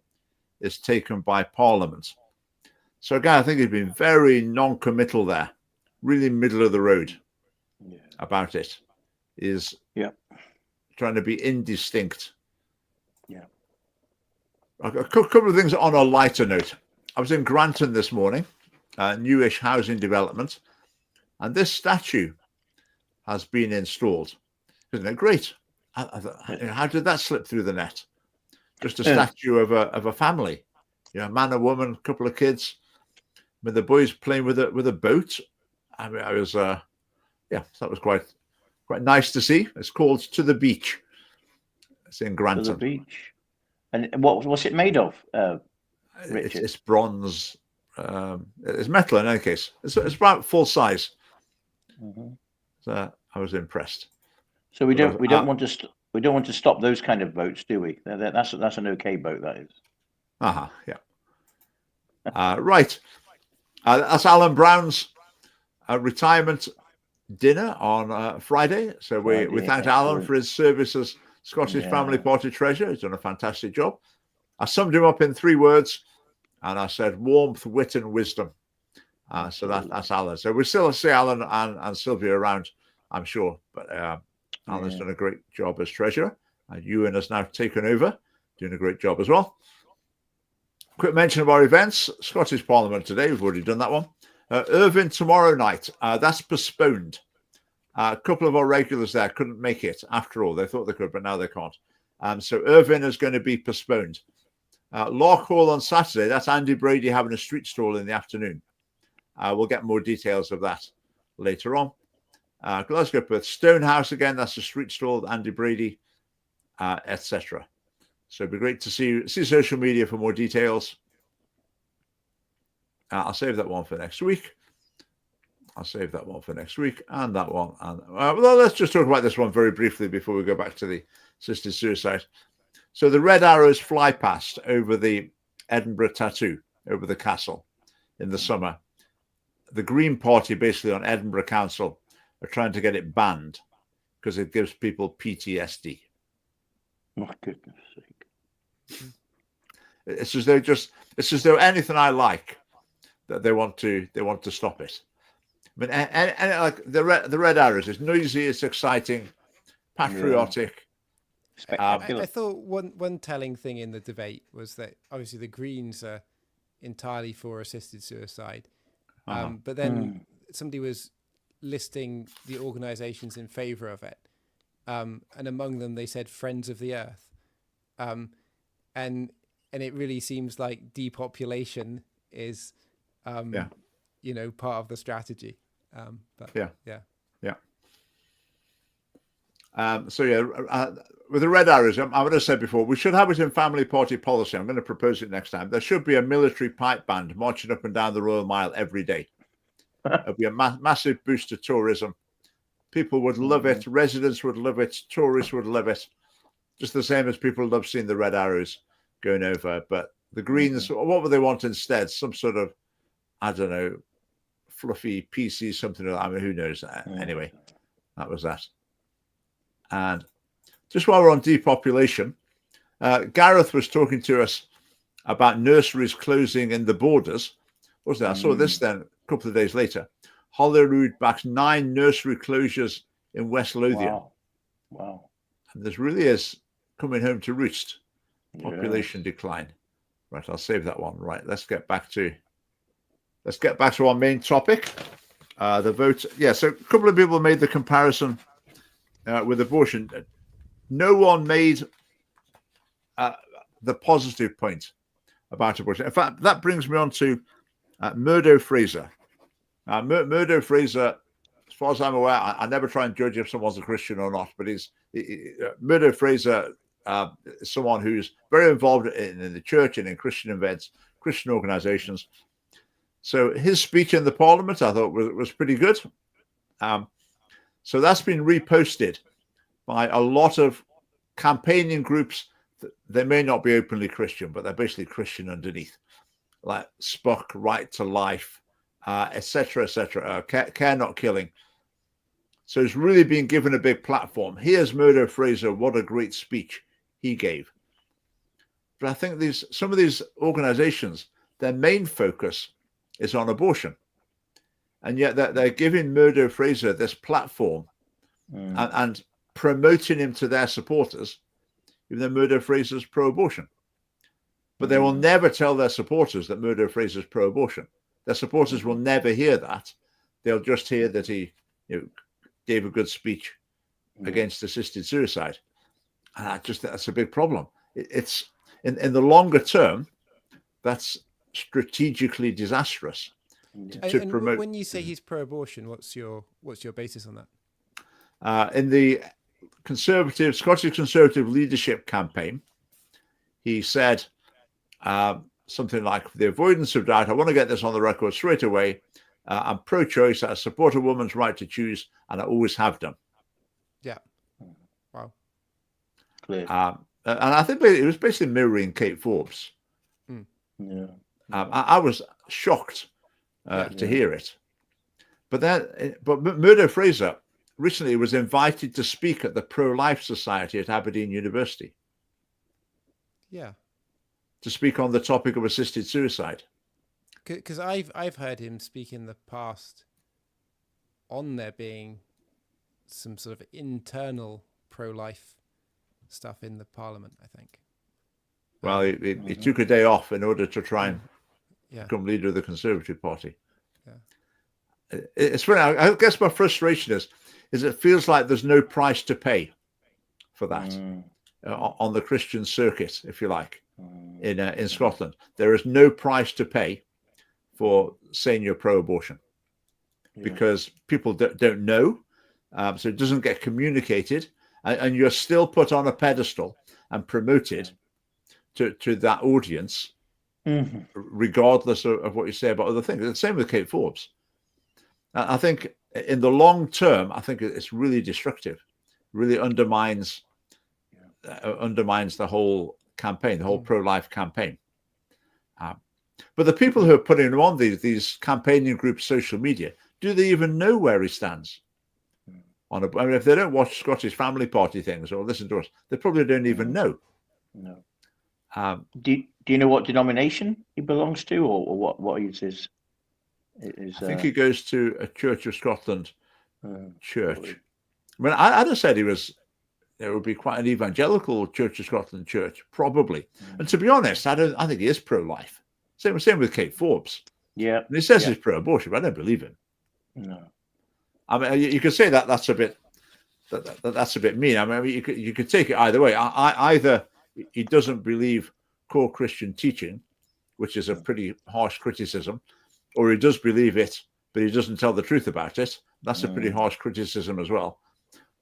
is taken by Parliament. So again, I think he's been very non-committal there, really middle of the road about it. Is trying to be indistinct. Yeah. A couple of things on a lighter note. I was in Granton this morning, newish housing development, and this statue has been installed. Isn't it great? How did that slip through the net? Just a statue of a family, a man, a woman, a couple of kids, with the boys playing with a boat. I mean, I was, that was quite nice to see. It's called To the Beach. It's in Granton. To the Beach. And what's it made of, Richard? It's bronze. It's metal in any case. It's about full size. Mm-hmm. So I was impressed. So we don't want to stop those kind of boats, do we? That's an okay boat, that is. Yeah. Right. That's Alan Brown's retirement dinner on Friday. So we thanked Alan for his service as Scottish Family Party Treasurer. He's done a fantastic job. I summed him up in 3 words, and I said warmth, wit, and wisdom. So that's Alan. So we still see Alan and Sylvia around, I'm sure. But Alan's done a great job as Treasurer. And Ewan has now taken over, doing a great job as well. Quick mention of our events. Scottish Parliament today. We've already done that one. Irvine tomorrow night. That's postponed. A couple of our regulars there couldn't make it after all. They thought they could, but now they can't. So Irvine is going to be postponed. Lark Hall on Saturday. That's Andy Brady having a street stall in the afternoon. We'll get more details of that later on. Glasgow Perth Stonehouse again. That's a street stall. Andy Brady, etc. So it'd be great to see social media for more details. I'll save that one for next week. And that one. And well, let's just talk about this one very briefly before we go back to the assisted suicide. So the red arrows fly past over the Edinburgh tattoo, over the castle in the summer. The Green Party, basically on Edinburgh Council, are trying to get it banned because it gives people PTSD. My goodness sake. It's as though anything I like, that they want to stop it. I mean, and like the red arrows, it's noisy, it's exciting, patriotic. I thought one telling thing in the debate was that obviously the Greens are entirely for assisted suicide, but then somebody was listing the organisations in favour of it, and among them they said Friends of the Earth, and it really seems like depopulation is part of the strategy. With the red arrows, I would have said before, we should have it in family party policy. I'm going to propose it next time. There should be a military pipe band marching up and down the Royal Mile every day. It'll be a massive boost to tourism. People would love it. Residents would love it. Tourists would love it. Just the same as people love seeing the red arrows going over. But the Greens, what would they want instead? Some sort of, I don't know, fluffy PC, something like that. I mean, who knows? Anyway, that was that. And just while we're on depopulation, Gareth was talking to us about nurseries closing in the borders. What was that? I saw this then a couple of days later. Holyrood backs 9 nursery closures in West Lothian. Wow. And this really is coming home to roost. Population decline. Right, I'll save that one. Right, let's get back to our main topic. The vote. Yeah, so a couple of people made the comparison with abortion. No one made the positive point about abortion. In fact, that brings me on to Murdo Fraser. Murdo Fraser, as far as I'm aware, I never try and judge if someone's a Christian or not, but Murdo Fraser is someone who's very involved in the church and in Christian events, Christian organizations. So his speech in the Parliament, I thought, was pretty good. So that's been reposted by a lot of campaigning groups. They may not be openly Christian, but they're basically Christian underneath, like Spock, Right to Life, etc., etc. Care Not Killing. So it's really been given a big platform. Here's Murdo Fraser. What a great speech he gave. But I think some of these organizations, their main focus is on abortion. And yet they're giving Murdo Fraser this platform and promoting him to their supporters, even though Murdo Fraser's pro-abortion. But they will never tell their supporters that Murdo Fraser's pro-abortion. Their supporters will never hear that. They'll just hear that he gave a good speech against assisted suicide. And I just think that's a big problem. It's in the longer term, that's strategically disastrous. To promote. When you say he's pro-abortion, what's your basis on that? In the Scottish Conservative leadership campaign, he said something like, "For the avoidance of doubt, I want to get this on the record straight away. I'm pro-choice. I support a woman's right to choose, and I always have done." Yeah. Wow. Clear. And I think it was basically mirroring Kate Forbes. Yeah. I was shocked to hear it. But Murdo Fraser recently was invited to speak at the Pro-Life Society at Aberdeen University. Yeah. To speak on the topic of assisted suicide. Because I've heard him speak in the past on there being some sort of internal pro-life stuff in the Parliament, I think. Well, he took a day off in order to try and become leader of the Conservative Party. Yeah. It's funny. I guess my frustration is it feels like there's no price to pay for that on the Christian circuit, if you like, in Scotland. There is no price to pay for saying you're pro-abortion because people don't know, so it doesn't get communicated, and you're still put on a pedestal and promoted to that audience, regardless of what you say about other things. It's the same with Kate Forbes. I think in the long term, I think it's really destructive, really undermines the whole campaign, the whole pro-life campaign. But the people who are putting him on these campaigning groups, social media, do they even know where he stands? If they don't watch Scottish Family Party things or listen to us, they probably don't even know. No. Do you know what denomination he belongs to, or what is his? I think he goes to a Church of Scotland church. I mean, I'd have said there would be quite an evangelical Church of Scotland church, probably. And to be honest, I think he is pro-life. Same with Kate Forbes. Yeah, and he says he's pro-abortion, but I don't believe him. No, I mean, you could say that's a bit mean. I mean, you could take it either way. Either he doesn't believe core Christian teaching, which is a pretty harsh criticism, or he does believe it, but he doesn't tell the truth about it. That's a pretty harsh criticism as well.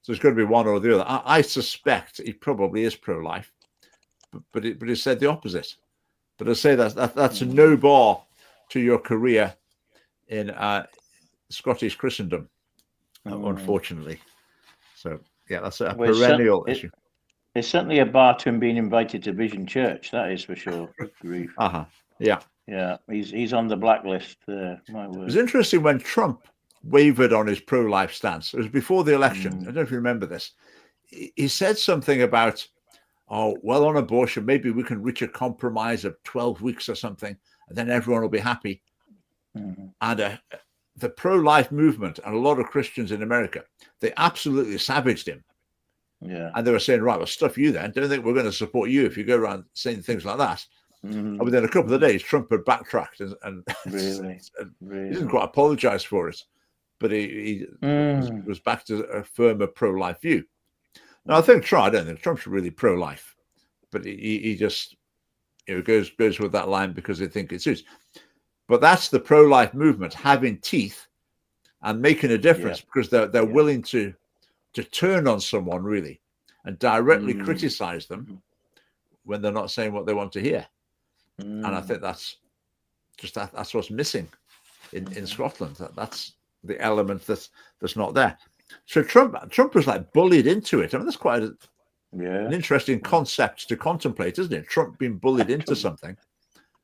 So it's going to be one or the other. I suspect he probably is pro-life, but he said the opposite. But I say that's no bar to your career in Scottish Christendom, unfortunately. So yeah, that's a perennial issue. It's certainly a bar to him being invited to Vision Church. That is for sure. Yeah. Yeah, he's on the blacklist. My word. It was interesting when Trump wavered on his pro-life stance. It was before the election. I don't know if you remember this. He said something about, on abortion, maybe we can reach a compromise of 12 weeks or something, and then everyone will be happy. And the pro-life movement and a lot of Christians in America, they absolutely savaged him. Yeah. And they were saying, right, well, stuff you then. Don't think we're going to support you if you go around saying things like that. And within a couple of days, Trump had backtracked and really? He didn't quite apologize for it, but he was back to a firmer pro-life view. Now, I don't think Trump's really pro-life, but he just goes with that line because they think it suits. But that's the pro-life movement having teeth and making a difference because they're willing to turn on someone really and directly criticize them when they're not saying what they want to hear. And I think that's what's missing in Scotland. That's the element that's not there. So Trump was like bullied into it. I mean, that's quite an Yeah. interesting concept to contemplate, isn't it? Trump being bullied into something,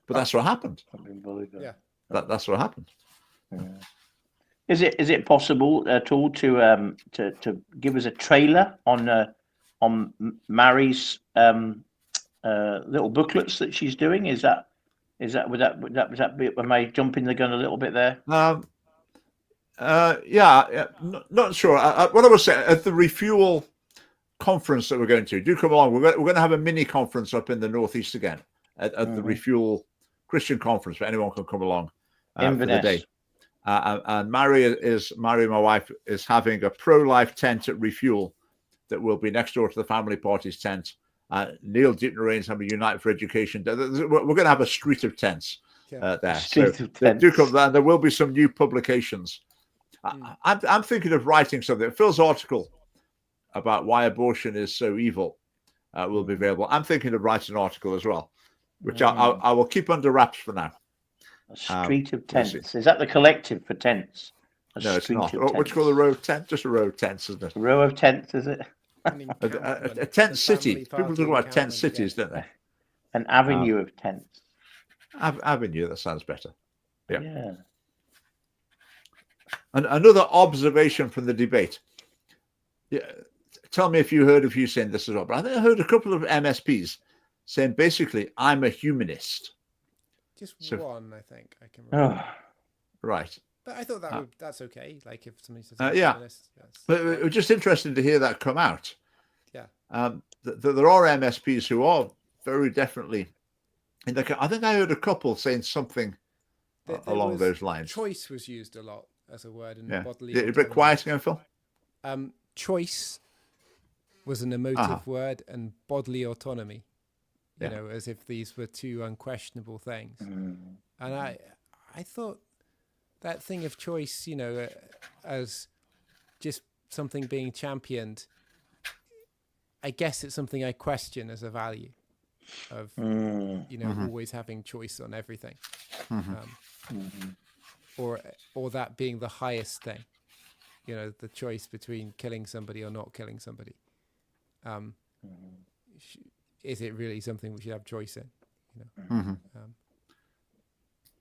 but that's what happened. Yeah. That's what happened. Yeah. Is it possible at all to give us a trailer on Mary's little booklets that she's doing? Would that be, am I jumping the gun a little bit there? Yeah, not sure. What I was saying at the Refuel conference that we're going to, do come along. We're going to have a mini conference up in the Northeast again at the Refuel Christian conference, but anyone can come along for the day. And Mary, my wife, is having a pro-life tent at Refuel that will be next door to the family party's tent. Neil Ditner having Unite for Education. We're going to have a street of tents there. Street so of tents. do come there. There will be some new publications. I'm thinking of writing something. Phil's article about why abortion is so evil will be available. I'm thinking of writing an article as well, which I will keep under wraps for now. A street of tents. Is that the collective for tents? No, it's not. What do you call a row of tents? Just a row of tents, isn't it? A row of tents, is it? A tent city. People talk about tent cities, don't they? An avenue of tents. Avenue, that sounds better. Yeah. And another observation from the debate. Yeah, tell me if you heard of you saying this as well. But I think I heard a couple of MSPs saying basically, I'm a humanist. Just one, I think I can remember. Right. But I thought that's okay. Like if somebody says, humanist, but it was just interesting to hear that come out. Yeah. There are MSPs who are very definitely. I think I heard a couple saying something along those lines. Choice was used a lot as a word in bodily. A bit quiet again, Phil. Choice was an emotive word, and bodily autonomy. You know, as if these were two unquestionable things. And I thought that thing of choice, you know, as just something being championed, I guess it's something I question as a value of, you know, always having choice on everything. Or that being the highest thing, you know, the choice between killing somebody or not killing somebody. Is it really something we should have choice in? You know?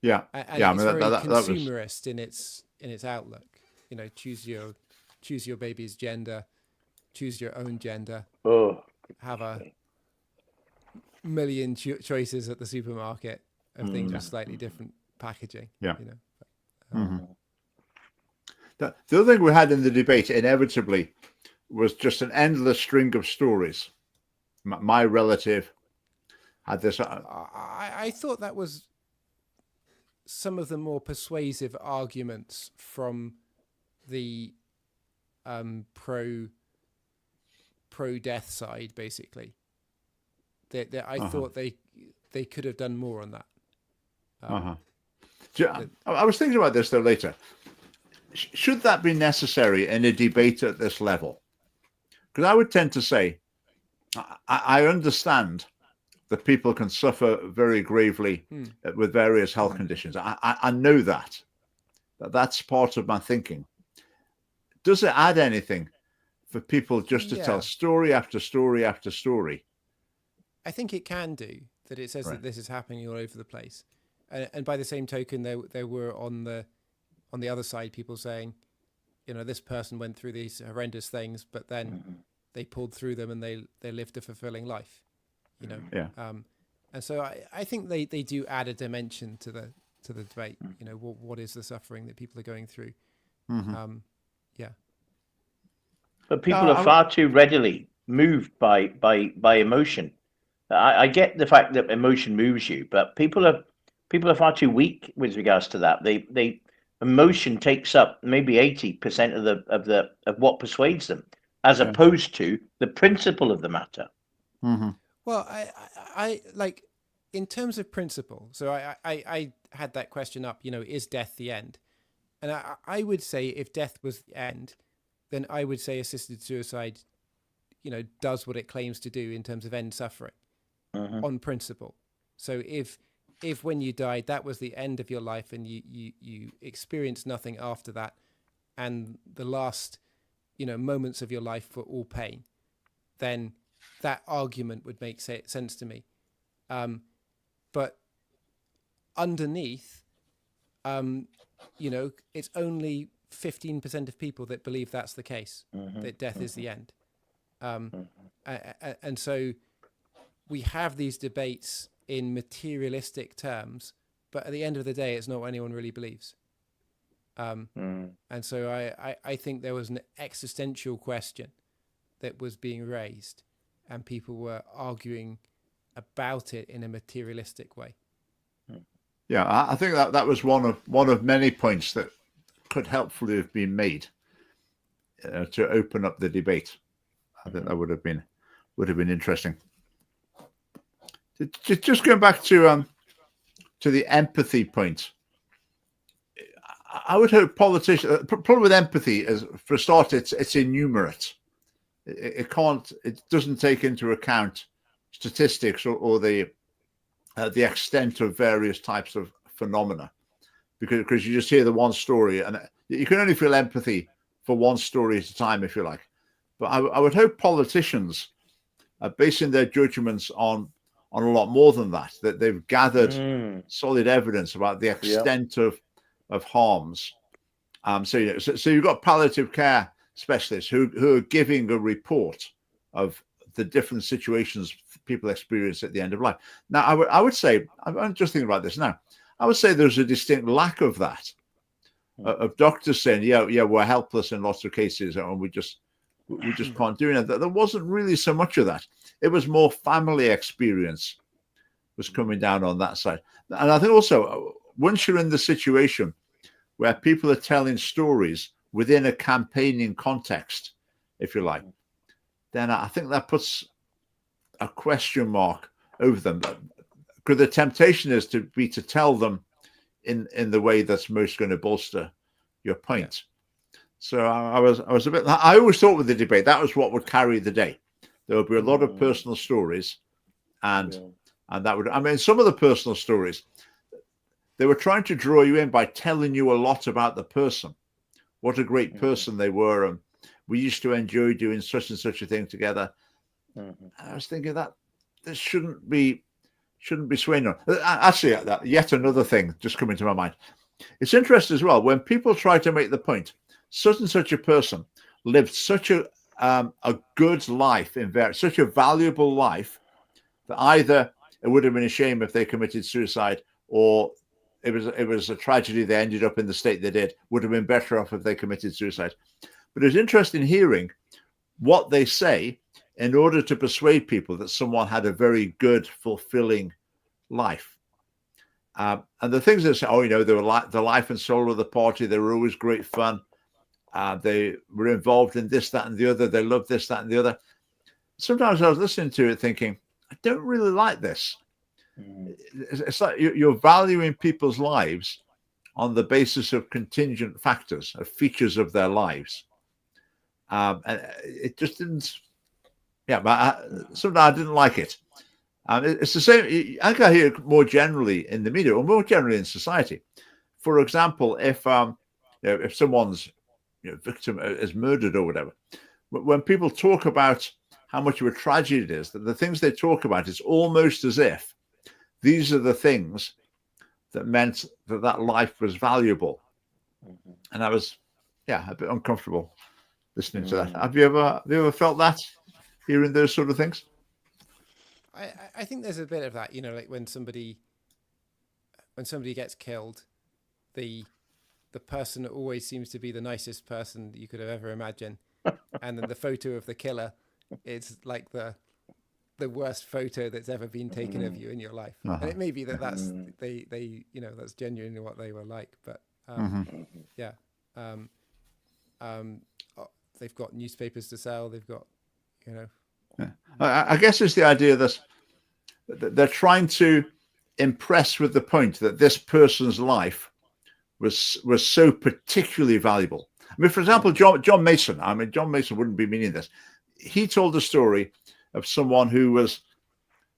And it's very consumerist in its outlook. You know, choose your baby's gender, choose your own gender. Have a million choices at the supermarket of things with slightly different packaging. Yeah. You know. The other thing we had in the debate inevitably was just an endless string of stories. My relative had this. I thought that was some of the more persuasive arguments from the pro-death side, basically. I thought they could have done more on that. I was thinking about this though later. Should that be necessary in a debate at this level? Because I would tend to say, I understand that people can suffer very gravely with various health conditions. I know that. That's part of my thinking. Does it add anything for people just to tell story after story after story? I think it can do. That it says that this is happening all over the place. And by the same token, there were on the other side people saying, you know, this person went through these horrendous things, but then they pulled through them and they lived a fulfilling life, you know. And so I think they do add a dimension to the debate. You know, what is the suffering that people are going through? But people are far too readily moved by emotion. I get the fact that emotion moves you, but people are far too weak with regards to that. They emotion takes up maybe 80% of what persuades them, as opposed to the principle of the matter. Well, I like in terms of principle. So I had that question up. You know, is death the end? And I would say if death was the end, then I would say assisted suicide, you know, does what it claims to do in terms of end suffering on principle. So if when you died, that was the end of your life and you experienced nothing after that, and the last moments of your life were all pain, then that argument would make sense to me. But underneath, it's only 15% of people that believe that's the case, that death is the end. And so we have these debates in materialistic terms, but at the end of the day, it's not what anyone really believes. And so I think there was an existential question that was being raised, and people were arguing about it in a materialistic way. Yeah, I think that was one of many points that could helpfully have been made to open up the debate. I think that would have been interesting. Just going back to the empathy point, I would hope politicians. Problem with empathy is, for a start, it's innumerate. It doesn't take into account statistics or the extent of various types of phenomena, because you just hear the one story, and you can only feel empathy for one story at a time, if you like. But I would hope politicians are basing their judgments on a lot more than that they've gathered solid evidence about the extent of harms. So you've got palliative care specialists who are giving a report of the different situations people experience at the end of life. Now, I would say, I'm just thinking about this now, I would say there's a distinct lack of that, of doctors saying, yeah, we're helpless in lots of cases, and we just can't do anything. There wasn't really so much of that. It was more family experience was coming down on that side. And I think also, once you're in the situation where people are telling stories within a campaigning context, if you like, then I think that puts a question mark over them. Because the temptation is to tell them in the way that's most going to bolster your point. So I was a bit. I always thought with the debate that was what would carry the day. There would be a lot of personal stories, and that would. I mean, some of the personal stories, they were trying to draw you in by telling you a lot about the person, what a great person they were, and we used to enjoy doing such and such a thing together. And I was thinking that this shouldn't be swaying on. Actually, yet another thing just coming to my mind. It's interesting as well when people try to make the point, such and such a person lived such a good life, such a valuable life, that either it would have been a shame if they committed suicide, or it was a tragedy they ended up in the state they did. Would have been better off if they committed suicide. But it's interesting hearing what they say in order to persuade people that someone had a very good, fulfilling life. And the things they say, they were the life and soul of the party. They were always great fun. They were involved in this, that, and the other. They loved this, that, and the other. Sometimes I was listening to it thinking, I don't really like this. It's like you're valuing people's lives on the basis of contingent factors, of features of their lives. And it just didn't. Yeah, but sometimes I didn't like it. It's the same. I think I hear it more generally in the media, or more generally in society. For example, if someone's victim is murdered or whatever, when people talk about how much of a tragedy it is, that the things they talk about is almost as if these are the things that meant that life was valuable. And I was, a bit uncomfortable listening to that. Have you ever felt that, hearing those sort of things? I think there's a bit of that, like when somebody gets killed, the person always seems to be the nicest person that you could have ever imagined, and then the photo of the killer, it's like the worst photo that's ever been taken of you in your life. And it may be that's they that's genuinely what they were like, but they've got newspapers to sell, they've got I guess it's the idea that they're trying to impress with the point that this person's life was so particularly valuable. I mean, for example, John Mason. I mean, John Mason wouldn't be meaning this. He told the story of someone who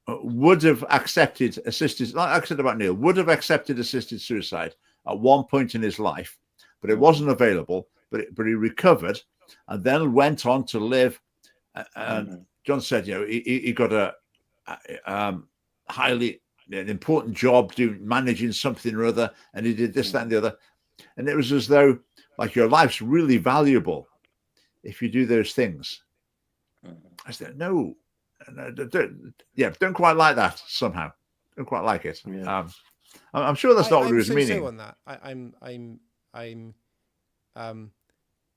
would have accepted assisted, like I said about Neil, would have accepted assisted suicide at one point in his life, but it wasn't available. But he recovered, and then went on to live. And John said, he got a highly an important job, managing something or other, and he did this, that, and the other. And it was as though, like, your life's really valuable if you do those things. I said, no, don't quite like that somehow. Don't quite like it. Yeah. I'm sure that's not what he was meaning. So on that,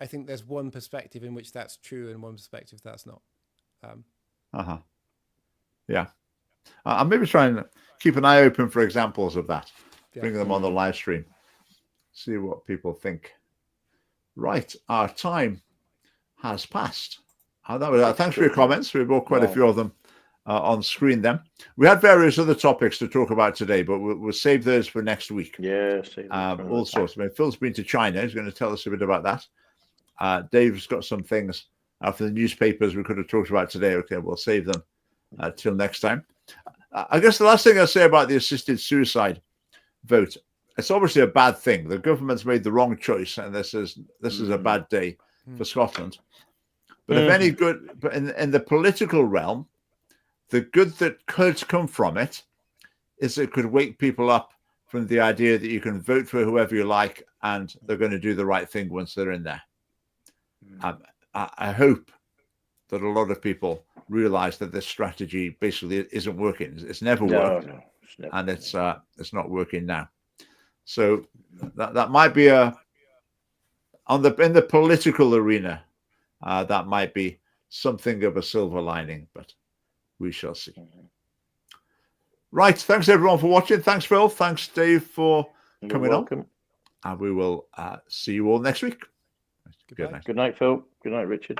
I think there's one perspective in which that's true and one perspective that's not. Yeah. I'm maybe trying to keep an eye open for examples of that. Bring them on the live stream. See what people think. Right, our time has passed. Thanks for your comments. We've got quite a few of them on screen then. We had various other topics to talk about today, but we'll save those for next week. Yeah, all sorts. I mean, Phil's been to China. He's going to tell us a bit about that. Dave's got some things for the newspapers we could have talked about today. Okay, we'll save them till next time. I guess the last thing I'll say about the assisted suicide vote, it's obviously a bad thing. The government's made the wrong choice, and this is a bad day for Scotland. But if any good, but in the political realm, the good that could come from it is it could wake people up from the idea that you can vote for whoever you like and they're going to do the right thing once they're in there. I hope that a lot of people realize that this strategy basically isn't working. It's never worked, and it's not working now. So that might be in the political arena, that might be something of a silver lining, but we shall see. Right, thanks everyone for watching. Thanks Phil, thanks Dave for coming on, and we will see you all next week. Good night, Phil. Good night, Richard.